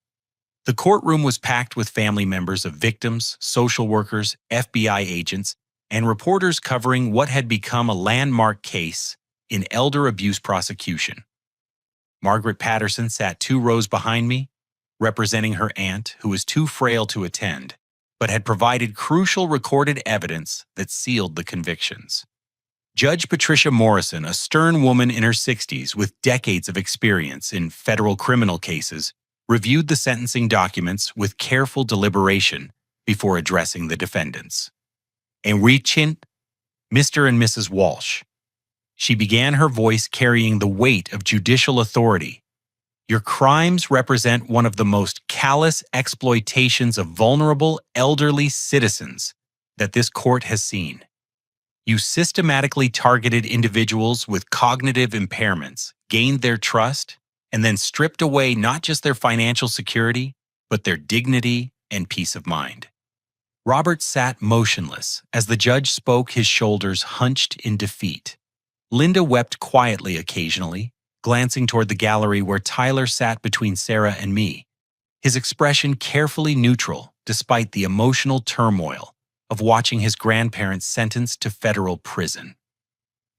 The courtroom was packed with family members of victims, social workers, FBI agents, and reporters covering what had become a landmark case in elder abuse prosecution. Margaret Patterson sat 2 rows behind me, representing her aunt, who was too frail to attend, but had provided crucial recorded evidence that sealed the convictions. Judge Patricia Morrison, a stern woman in her 60s with decades of experience in federal criminal cases, reviewed the sentencing documents with careful deliberation before addressing the defendants. "Enrichint, Mr. and Mrs. Walsh," she began, her voice carrying the weight of judicial authority. "Your crimes represent one of the most callous exploitations of vulnerable elderly citizens that this court has seen. You systematically targeted individuals with cognitive impairments, gained their trust, and then stripped away not just their financial security, but their dignity and peace of mind." Robert sat motionless as the judge spoke, his shoulders hunched in defeat. Linda wept quietly occasionally, glancing toward the gallery where Tyler sat between Sarah and me, his expression carefully neutral despite the emotional turmoil of watching his grandparents sentenced to federal prison.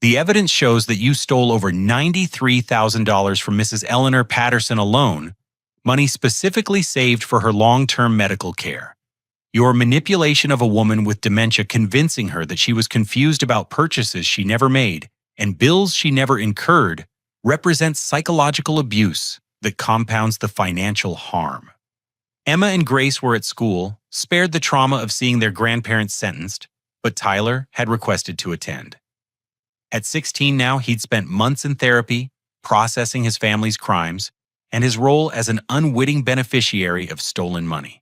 The evidence shows that you stole over $93,000 from Mrs. Eleanor Patterson alone, money specifically saved for her long-term medical care. Your manipulation of a woman with dementia, convincing her that she was confused about purchases she never made and bills she never incurred, represents psychological abuse that compounds the financial harm. Emma and Grace were at school, spared the trauma of seeing their grandparents sentenced, but Tyler had requested to attend. At 16 now, he'd spent months in therapy, processing his family's crimes, and his role as an unwitting beneficiary of stolen money.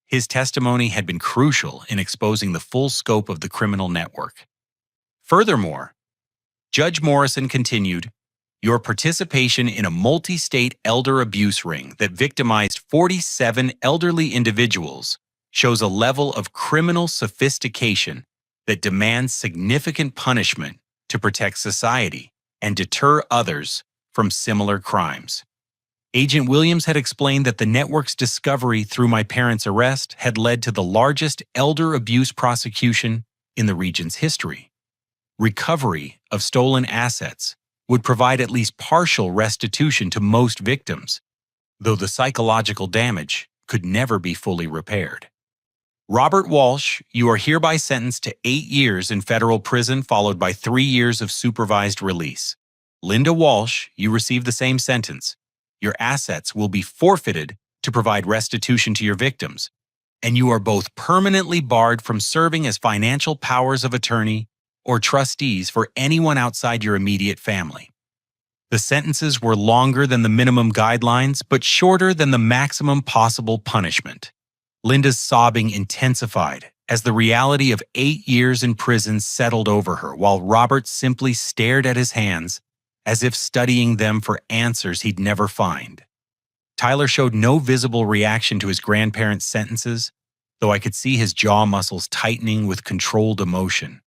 His testimony had been crucial in exposing the full scope of the criminal network. Furthermore, Judge Morrison continued, your participation in a multi-state elder abuse ring that victimized 47 elderly individuals shows a level of criminal sophistication that demands significant punishment to protect society and deter others from similar crimes. Agent Williams had explained that the network's discovery through my parents' arrest had led to the largest elder abuse prosecution in the region's history. Recovery of stolen assets would provide at least partial restitution to most victims, though the psychological damage could never be fully repaired. Robert Walsh, you are hereby sentenced to 8 years in federal prison followed by 3 years of supervised release. Linda Walsh, you receive the same sentence. Your assets will be forfeited to provide restitution to your victims, and you are both permanently barred from serving as financial powers of attorney or trustees for anyone outside your immediate family. The sentences were longer than the minimum guidelines, but shorter than the maximum possible punishment. Linda's sobbing intensified as the reality of 8 years in prison settled over her, while Robert simply stared at his hands as if studying them for answers he'd never find. Tyler showed no visible reaction to his grandparents' sentences, though I could see his jaw muscles tightening with controlled emotion.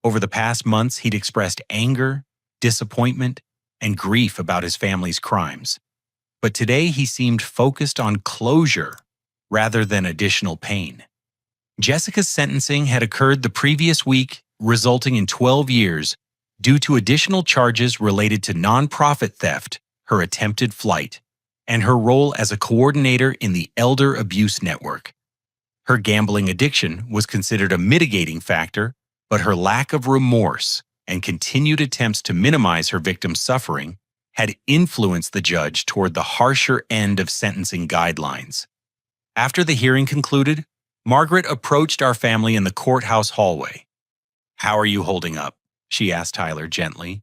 Over the past months, he'd expressed anger, disappointment, and grief about his family's crimes. But today he seemed focused on closure rather than additional pain. Jessica's sentencing had occurred the previous week, resulting in 12 years due to additional charges related to nonprofit theft, her attempted flight, and her role as a coordinator in the elder abuse network. Her gambling addiction was considered a mitigating factor, but her lack of remorse and continued attempts to minimize her victim's suffering had influenced the judge toward the harsher end of sentencing guidelines. After the hearing concluded, Margaret approached our family in the courthouse hallway. "How are you holding up?" she asked Tyler gently.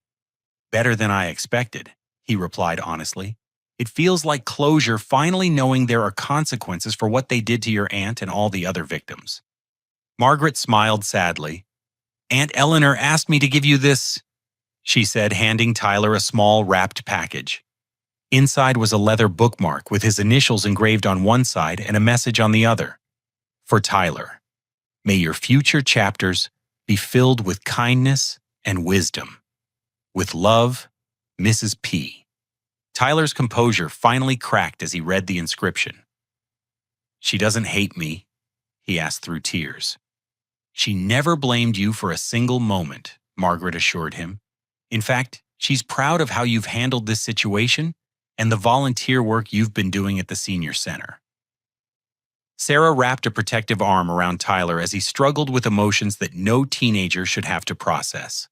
"Better than I expected," he replied honestly. "It feels like closure, finally knowing there are consequences for what they did to your aunt and all the other victims." Margaret smiled sadly. "Aunt Eleanor asked me to give you this," she said, handing Tyler a small wrapped package. Inside was a leather bookmark with his initials engraved on one side and a message on the other. For Tyler, may your future chapters be filled with kindness and wisdom. With love, Mrs. P. Tyler's composure finally cracked as he read the inscription. "She doesn't hate me," he asked through tears. "She never blamed you for a single moment," Margaret assured him. "In fact, she's proud of how you've handled this situation and the volunteer work you've been doing at the senior center." Sarah wrapped a protective arm around Tyler as he struggled with emotions that no teenager should have to process.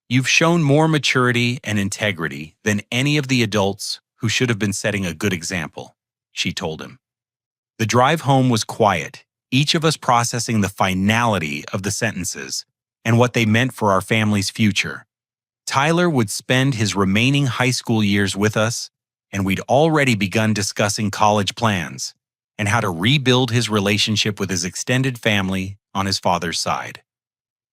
"You've shown more maturity and integrity than any of the adults who should have been setting a good example," she told him. The drive home was quiet, each of us processing the finality of the sentences and what they meant for our family's future. Tyler would spend his remaining high school years with us, and we'd already begun discussing college plans and how to rebuild his relationship with his extended family on his father's side.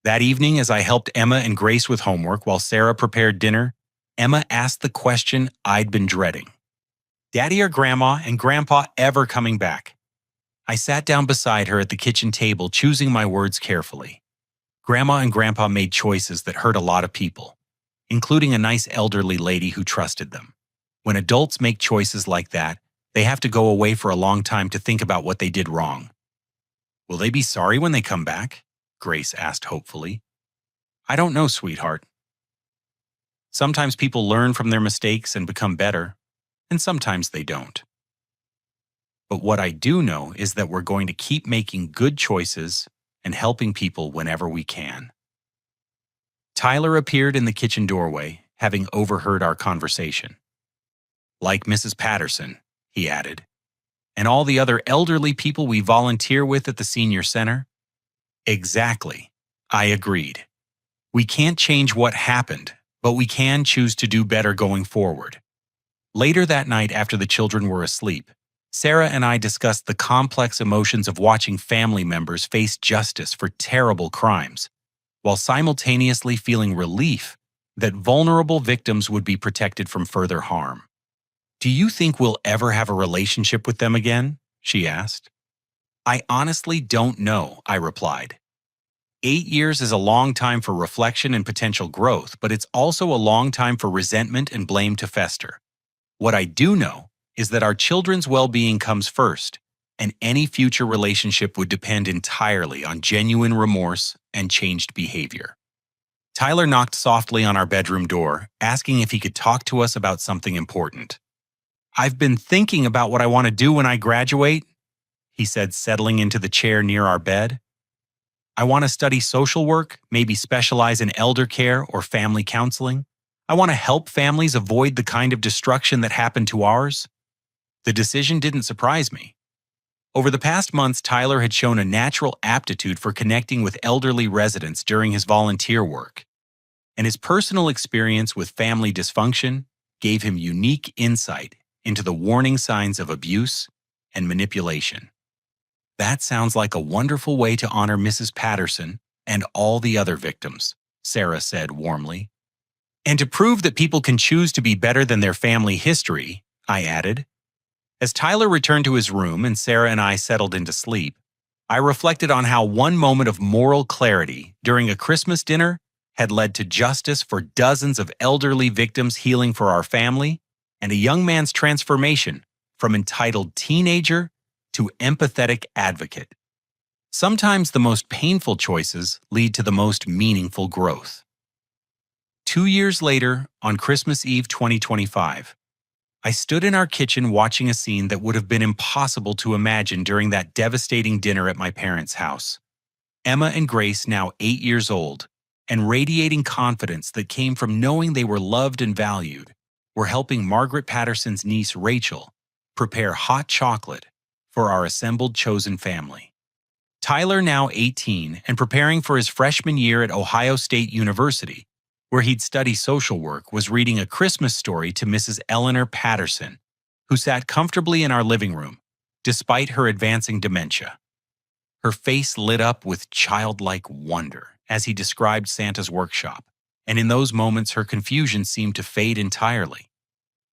That evening, as I helped Emma and Grace with homework while Sarah prepared dinner, Emma asked the question I'd been dreading. "Daddy or Grandma and Grandpa ever coming back?" I sat down beside her at the kitchen table, choosing my words carefully. Grandma and Grandpa made choices that hurt a lot of people. including a nice elderly lady who trusted them. When adults make choices like that, they have to go away for a long time to think about what they did wrong. Will they be sorry when they come back? Grace asked hopefully. I don't know, sweetheart. Sometimes people learn from their mistakes and become better, and sometimes they don't. But what I do know is that we're going to keep making good choices and helping people whenever we can. Tyler appeared in the kitchen doorway, having overheard our conversation. Like Mrs. Patterson, he added, and all the other elderly people we volunteer with at the senior center? Exactly, I agreed. We can't change what happened, but we can choose to do better going forward. Later that night, after the children were asleep, Sarah and I discussed the complex emotions of watching family members face justice for terrible crimes, while simultaneously feeling relief that vulnerable victims would be protected from further harm. Do you think we'll ever have a relationship with them again? She asked. I honestly don't know, I replied. 8 years is a long time for reflection and potential growth, but it's also a long time for resentment and blame to fester. What I do know is that our children's well-being comes first, and any future relationship would depend entirely on genuine remorse and changed behavior. Tyler knocked softly on our bedroom door, asking if he could talk to us about something important. I've been thinking about what I want to do when I graduate, he said, settling into the chair near our bed. I want to study social work, maybe specialize in elder care or family counseling. I want to help families avoid the kind of destruction that happened to ours. The decision didn't surprise me. Over the past months, Tyler had shown a natural aptitude for connecting with elderly residents during his volunteer work, and his personal experience with family dysfunction gave him unique insight into the warning signs of abuse and manipulation. That sounds like a wonderful way to honor Mrs. Patterson and all the other victims, Sarah said warmly. And to prove that people can choose to be better than their family history, I added. As Tyler returned to his room and Sarah and I settled into sleep, I reflected on how one moment of moral clarity during a Christmas dinner had led to justice for dozens of elderly victims, healing for our family, and a young man's transformation from entitled teenager to empathetic advocate. Sometimes the most painful choices lead to the most meaningful growth. 2 years later, on Christmas Eve 2025, I stood in our kitchen watching a scene that would have been impossible to imagine during that devastating dinner at my parents' house. Emma and Grace, now 8 years old, and radiating confidence that came from knowing they were loved and valued, were helping Margaret Patterson's niece Rachel prepare hot chocolate for our assembled chosen family. Tyler, now 18 and preparing for his freshman year at Ohio State University, where he'd study social work, was reading A Christmas Story to Mrs. Eleanor Patterson, who sat comfortably in our living room, despite her advancing dementia. Her face lit up with childlike wonder as he described Santa's workshop, and in those moments her confusion seemed to fade entirely.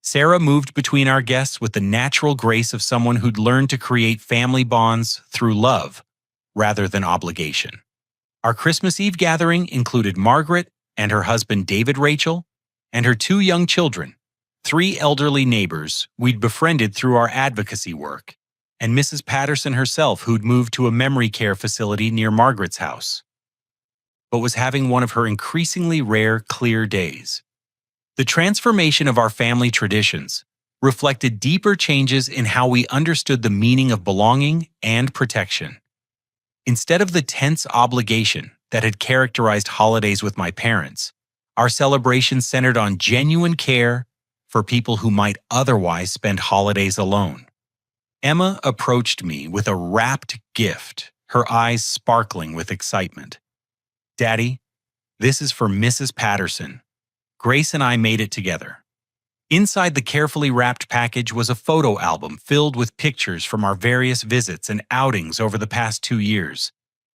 Sarah moved between our guests with the natural grace of someone who'd learned to create family bonds through love rather than obligation. Our Christmas Eve gathering included Margaret and her husband David Rachel, and her 2 young children, 3 elderly neighbors we'd befriended through our advocacy work, and Mrs. Patterson herself, who'd moved to a memory care facility near Margaret's house, but was having one of her increasingly rare clear days. The transformation of our family traditions reflected deeper changes in how we understood the meaning of belonging and protection. Instead of the tense obligation that had characterized holidays with my parents, our celebration centered on genuine care for people who might otherwise spend holidays alone. Emma approached me with a wrapped gift, her eyes sparkling with excitement. Daddy, this is for Mrs. Patterson. Grace and I made it together. Inside the carefully wrapped package was a photo album filled with pictures from our various visits and outings over the past 2 years.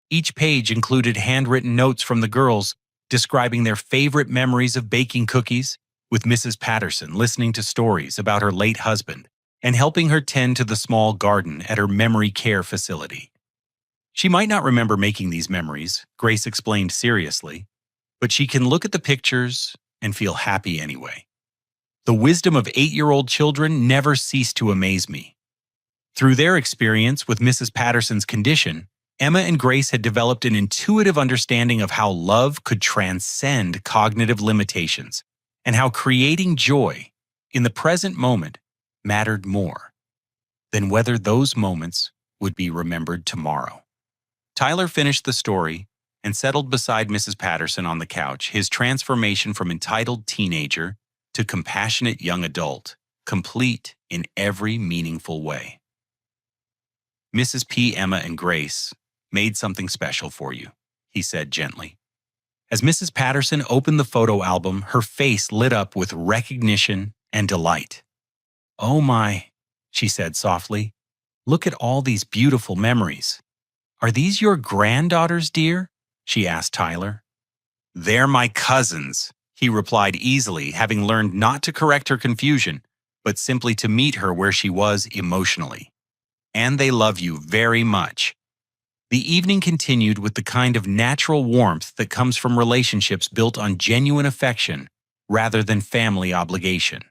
Each page included handwritten notes from the girls describing their favorite memories of baking cookies, with Mrs. Patterson listening to stories about her late husband and helping her tend to the small garden at her memory care facility. She might not remember making these memories, Grace explained seriously, but she can look at the pictures and feel happy anyway. The wisdom of 8-year-old children never ceased to amaze me. Through their experience with Mrs. Patterson's condition, Emma and Grace had developed an intuitive understanding of how love could transcend cognitive limitations and how creating joy in the present moment mattered more than whether those moments would be remembered tomorrow. Tyler finished the story and settled beside Mrs. Patterson on the couch, his transformation from entitled teenager to compassionate young adult, complete in every meaningful way. Mrs. P., Emma, and Grace made something special for you, he said gently. As Mrs. Patterson opened the photo album, her face lit up with recognition and delight. "Oh my," she said softly, "look at all these beautiful memories. Are these your granddaughters, dear?" she asked Tyler. "They're my cousins," he replied easily, having learned not to correct her confusion, but simply to meet her where she was emotionally. "And they love you very much." The evening continued with the kind of natural warmth that comes from relationships built on genuine affection rather than family obligation.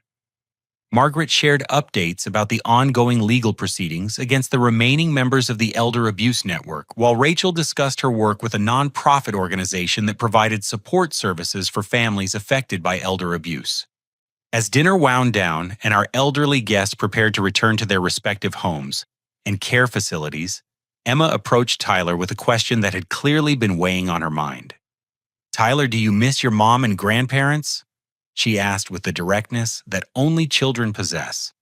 Margaret shared updates about the ongoing legal proceedings against the remaining members of the Elder Abuse Network, while Rachel discussed her work with a nonprofit organization that provided support services for families affected by elder abuse. As dinner wound down and our elderly guests prepared to return to their respective homes and care facilities, Emma approached Tyler with a question that had clearly been weighing on her mind. "Tyler, do you miss your mom and grandparents?" she asked with the directness that only children possess.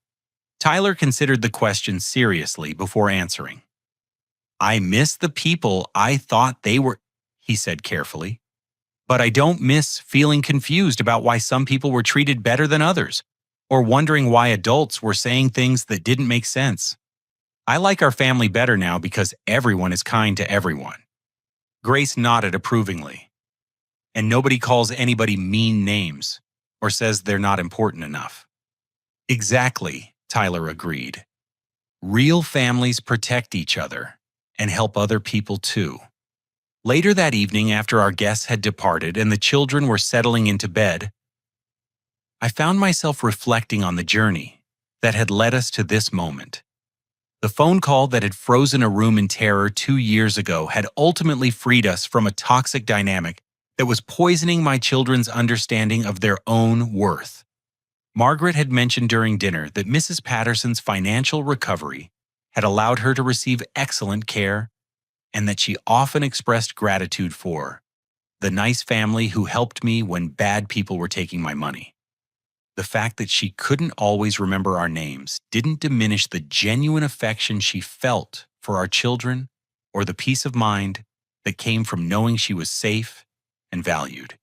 Tyler considered the question seriously before answering. "I miss the people I thought they were," he said carefully. "But I don't miss feeling confused about why some people were treated better than others, or wondering why adults were saying things that didn't make sense. I like our family better now because everyone is kind to everyone." Grace nodded approvingly. "And nobody calls anybody mean names or says they're not important enough." "Exactly," Tyler agreed. "Real families protect each other and help other people too." Later that evening, after our guests had departed and the children were settling into bed, I found myself reflecting on the journey that had led us to this moment. The phone call that had frozen a room in terror 2 years ago had ultimately freed us from a toxic dynamic that was poisoning my children's understanding of their own worth. Margaret had mentioned during dinner that Mrs. Patterson's financial recovery had allowed her to receive excellent care, and that she often expressed gratitude for the nice family who helped me when bad people were taking my money. The fact that she couldn't always remember our names didn't diminish the genuine affection she felt for our children or the peace of mind that came from knowing she was safe and valued.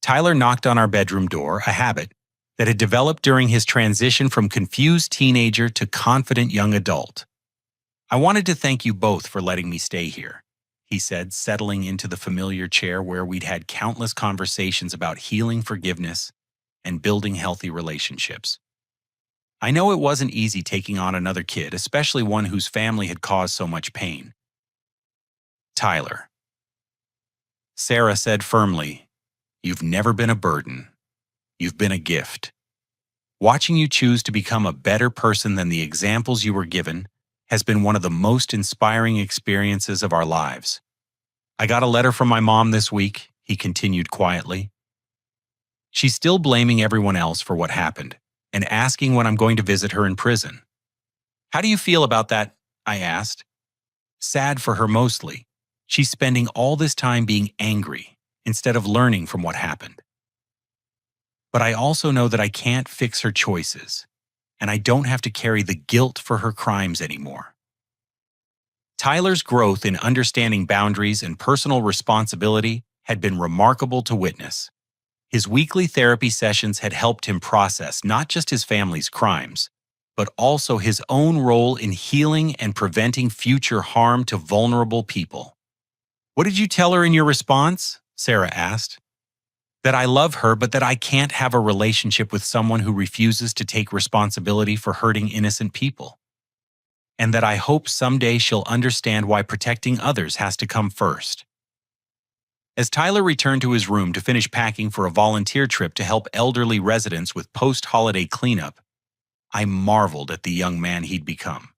Tyler knocked on our bedroom door, a habit that had developed during his transition from confused teenager to confident young adult. "I wanted to thank you both for letting me stay here," he said, settling into the familiar chair where we'd had countless conversations about healing forgiveness and building healthy relationships. "I know it wasn't easy taking on another kid, especially one whose family had caused so much pain." "Tyler," Sarah said firmly, "you've never been a burden. You've been a gift. Watching you choose to become a better person than the examples you were given has been one of the most inspiring experiences of our lives." "I got a letter from my mom this week," he continued quietly. "She's still blaming everyone else for what happened and asking when I'm going to visit her in prison." "How do you feel about that?" I asked. "Sad for her mostly. She's spending all this time being angry instead of learning from what happened. But I also know that I can't fix her choices, and I don't have to carry the guilt for her crimes anymore." Tyler's growth in understanding boundaries and personal responsibility had been remarkable to witness. His weekly therapy sessions had helped him process not just his family's crimes, but also his own role in healing and preventing future harm to vulnerable people. "What did you tell her in your response?" Sarah asked. "That I love her, but that I can't have a relationship with someone who refuses to take responsibility for hurting innocent people. And that I hope someday she'll understand why protecting others has to come first." As Tyler returned to his room to finish packing for a volunteer trip to help elderly residents with post-holiday cleanup, I marveled at the young man he'd become.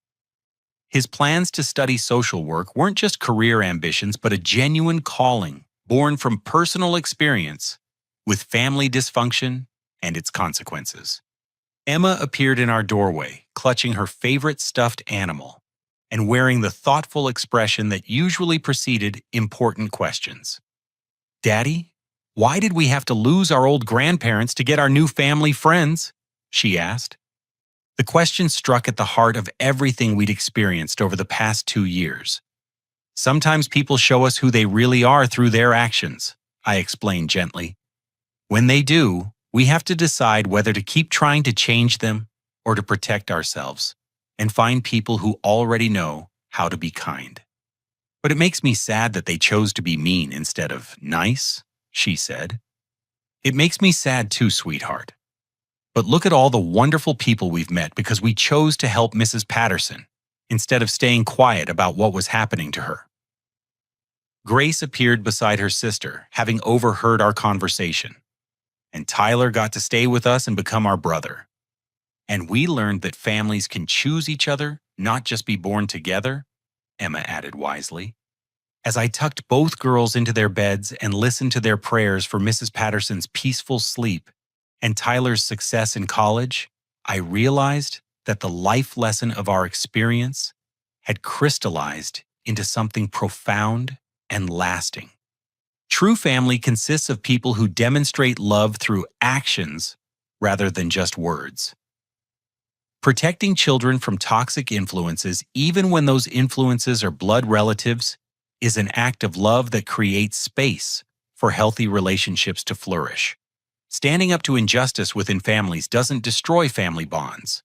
His plans to study social work weren't just career ambitions, but a genuine calling born from personal experience with family dysfunction and its consequences. Emma appeared in our doorway, clutching her favorite stuffed animal and wearing the thoughtful expression that usually preceded important questions. "Daddy, why did we have to lose our old grandparents to get our new family friends?" she asked. The question struck at the heart of everything we'd experienced over the past 2 years. "Sometimes people show us who they really are through their actions," I explained gently. "When they do, we have to decide whether to keep trying to change them or to protect ourselves and find people who already know how to be kind." "But it makes me sad that they chose to be mean instead of nice," she said. "It makes me sad too, sweetheart. But look at all the wonderful people we've met because we chose to help Mrs. Patterson instead of staying quiet about what was happening to her." Grace appeared beside her sister, having overheard our conversation. And Tyler got to stay with us and become our brother. "And we learned that families can choose each other, not just be born together," Emma added wisely. As I tucked both girls into their beds and listened to their prayers for Mrs. Patterson's peaceful sleep and Tyler's success in college, I realized that the life lesson of our experience had crystallized into something profound and lasting. True family consists of people who demonstrate love through actions rather than just words. Protecting children from toxic influences, even when those influences are blood relatives, is an act of love that creates space for healthy relationships to flourish. Standing up to injustice within families doesn't destroy family bonds.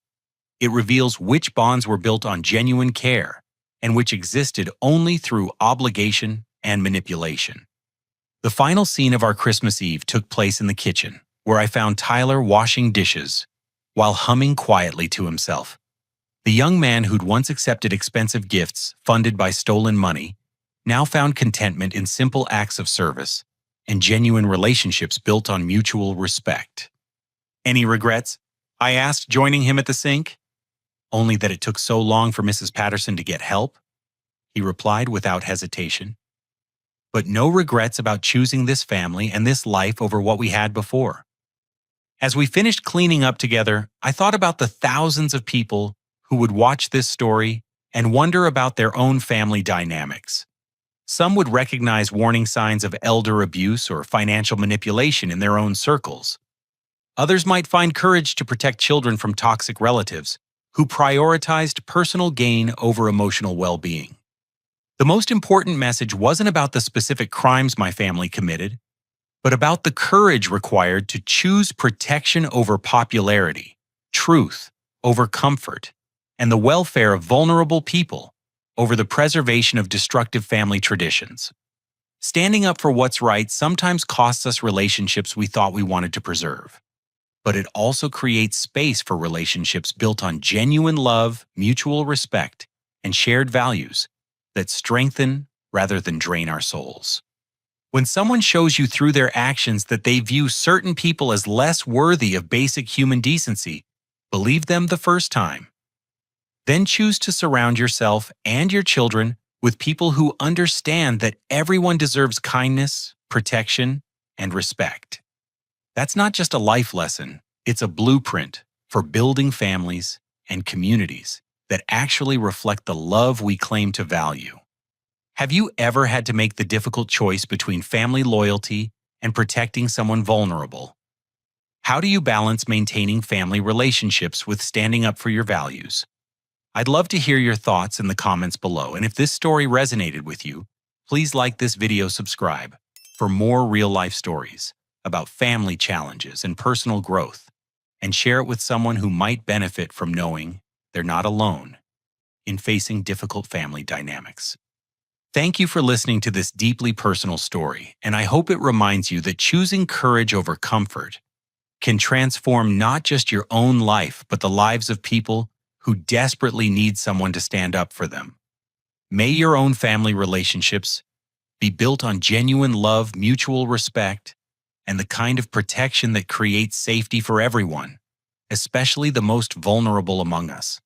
It reveals which bonds were built on genuine care and which existed only through obligation and manipulation. The final scene of our Christmas Eve took place in the kitchen, where I found Tyler washing dishes while humming quietly to himself. The young man who'd once accepted expensive gifts funded by stolen money now found contentment in simple acts of service and genuine relationships built on mutual respect. "Any regrets?" I asked, joining him at the sink. "Only that it took so long for Mrs. Patterson to get help," he replied without hesitation. "But no regrets about choosing this family and this life over what we had before." As we finished cleaning up together, I thought about the thousands of people who would watch this story and wonder about their own family dynamics. Some would recognize warning signs of elder abuse or financial manipulation in their own circles. Others might find courage to protect children from toxic relatives who prioritized personal gain over emotional well-being. The most important message wasn't about the specific crimes my family committed, but about the courage required to choose protection over popularity, truth over comfort, and the welfare of vulnerable people over the preservation of destructive family traditions. Standing up for what's right sometimes costs us relationships we thought we wanted to preserve, but it also creates space for relationships built on genuine love, mutual respect, and shared values that strengthen rather than drain our souls. When someone shows you through their actions that they view certain people as less worthy of basic human decency, believe them the first time. Then choose to surround yourself and your children with people who understand that everyone deserves kindness, protection, and respect. That's not just a life lesson, it's a blueprint for building families and communities that actually reflect the love we claim to value. Have you ever had to make the difficult choice between family loyalty and protecting someone vulnerable? How do you balance maintaining family relationships with standing up for your values? I'd love to hear your thoughts in the comments below, and if this story resonated with you, please like this video, subscribe for more real-life stories about family challenges and personal growth, and share it with someone who might benefit from knowing they're not alone in facing difficult family dynamics. Thank you for listening to this deeply personal story, and I hope it reminds you that choosing courage over comfort can transform not just your own life, but the lives of people who desperately need someone to stand up for them. May your own family relationships be built on genuine love, mutual respect, and the kind of protection that creates safety for everyone, especially the most vulnerable among us.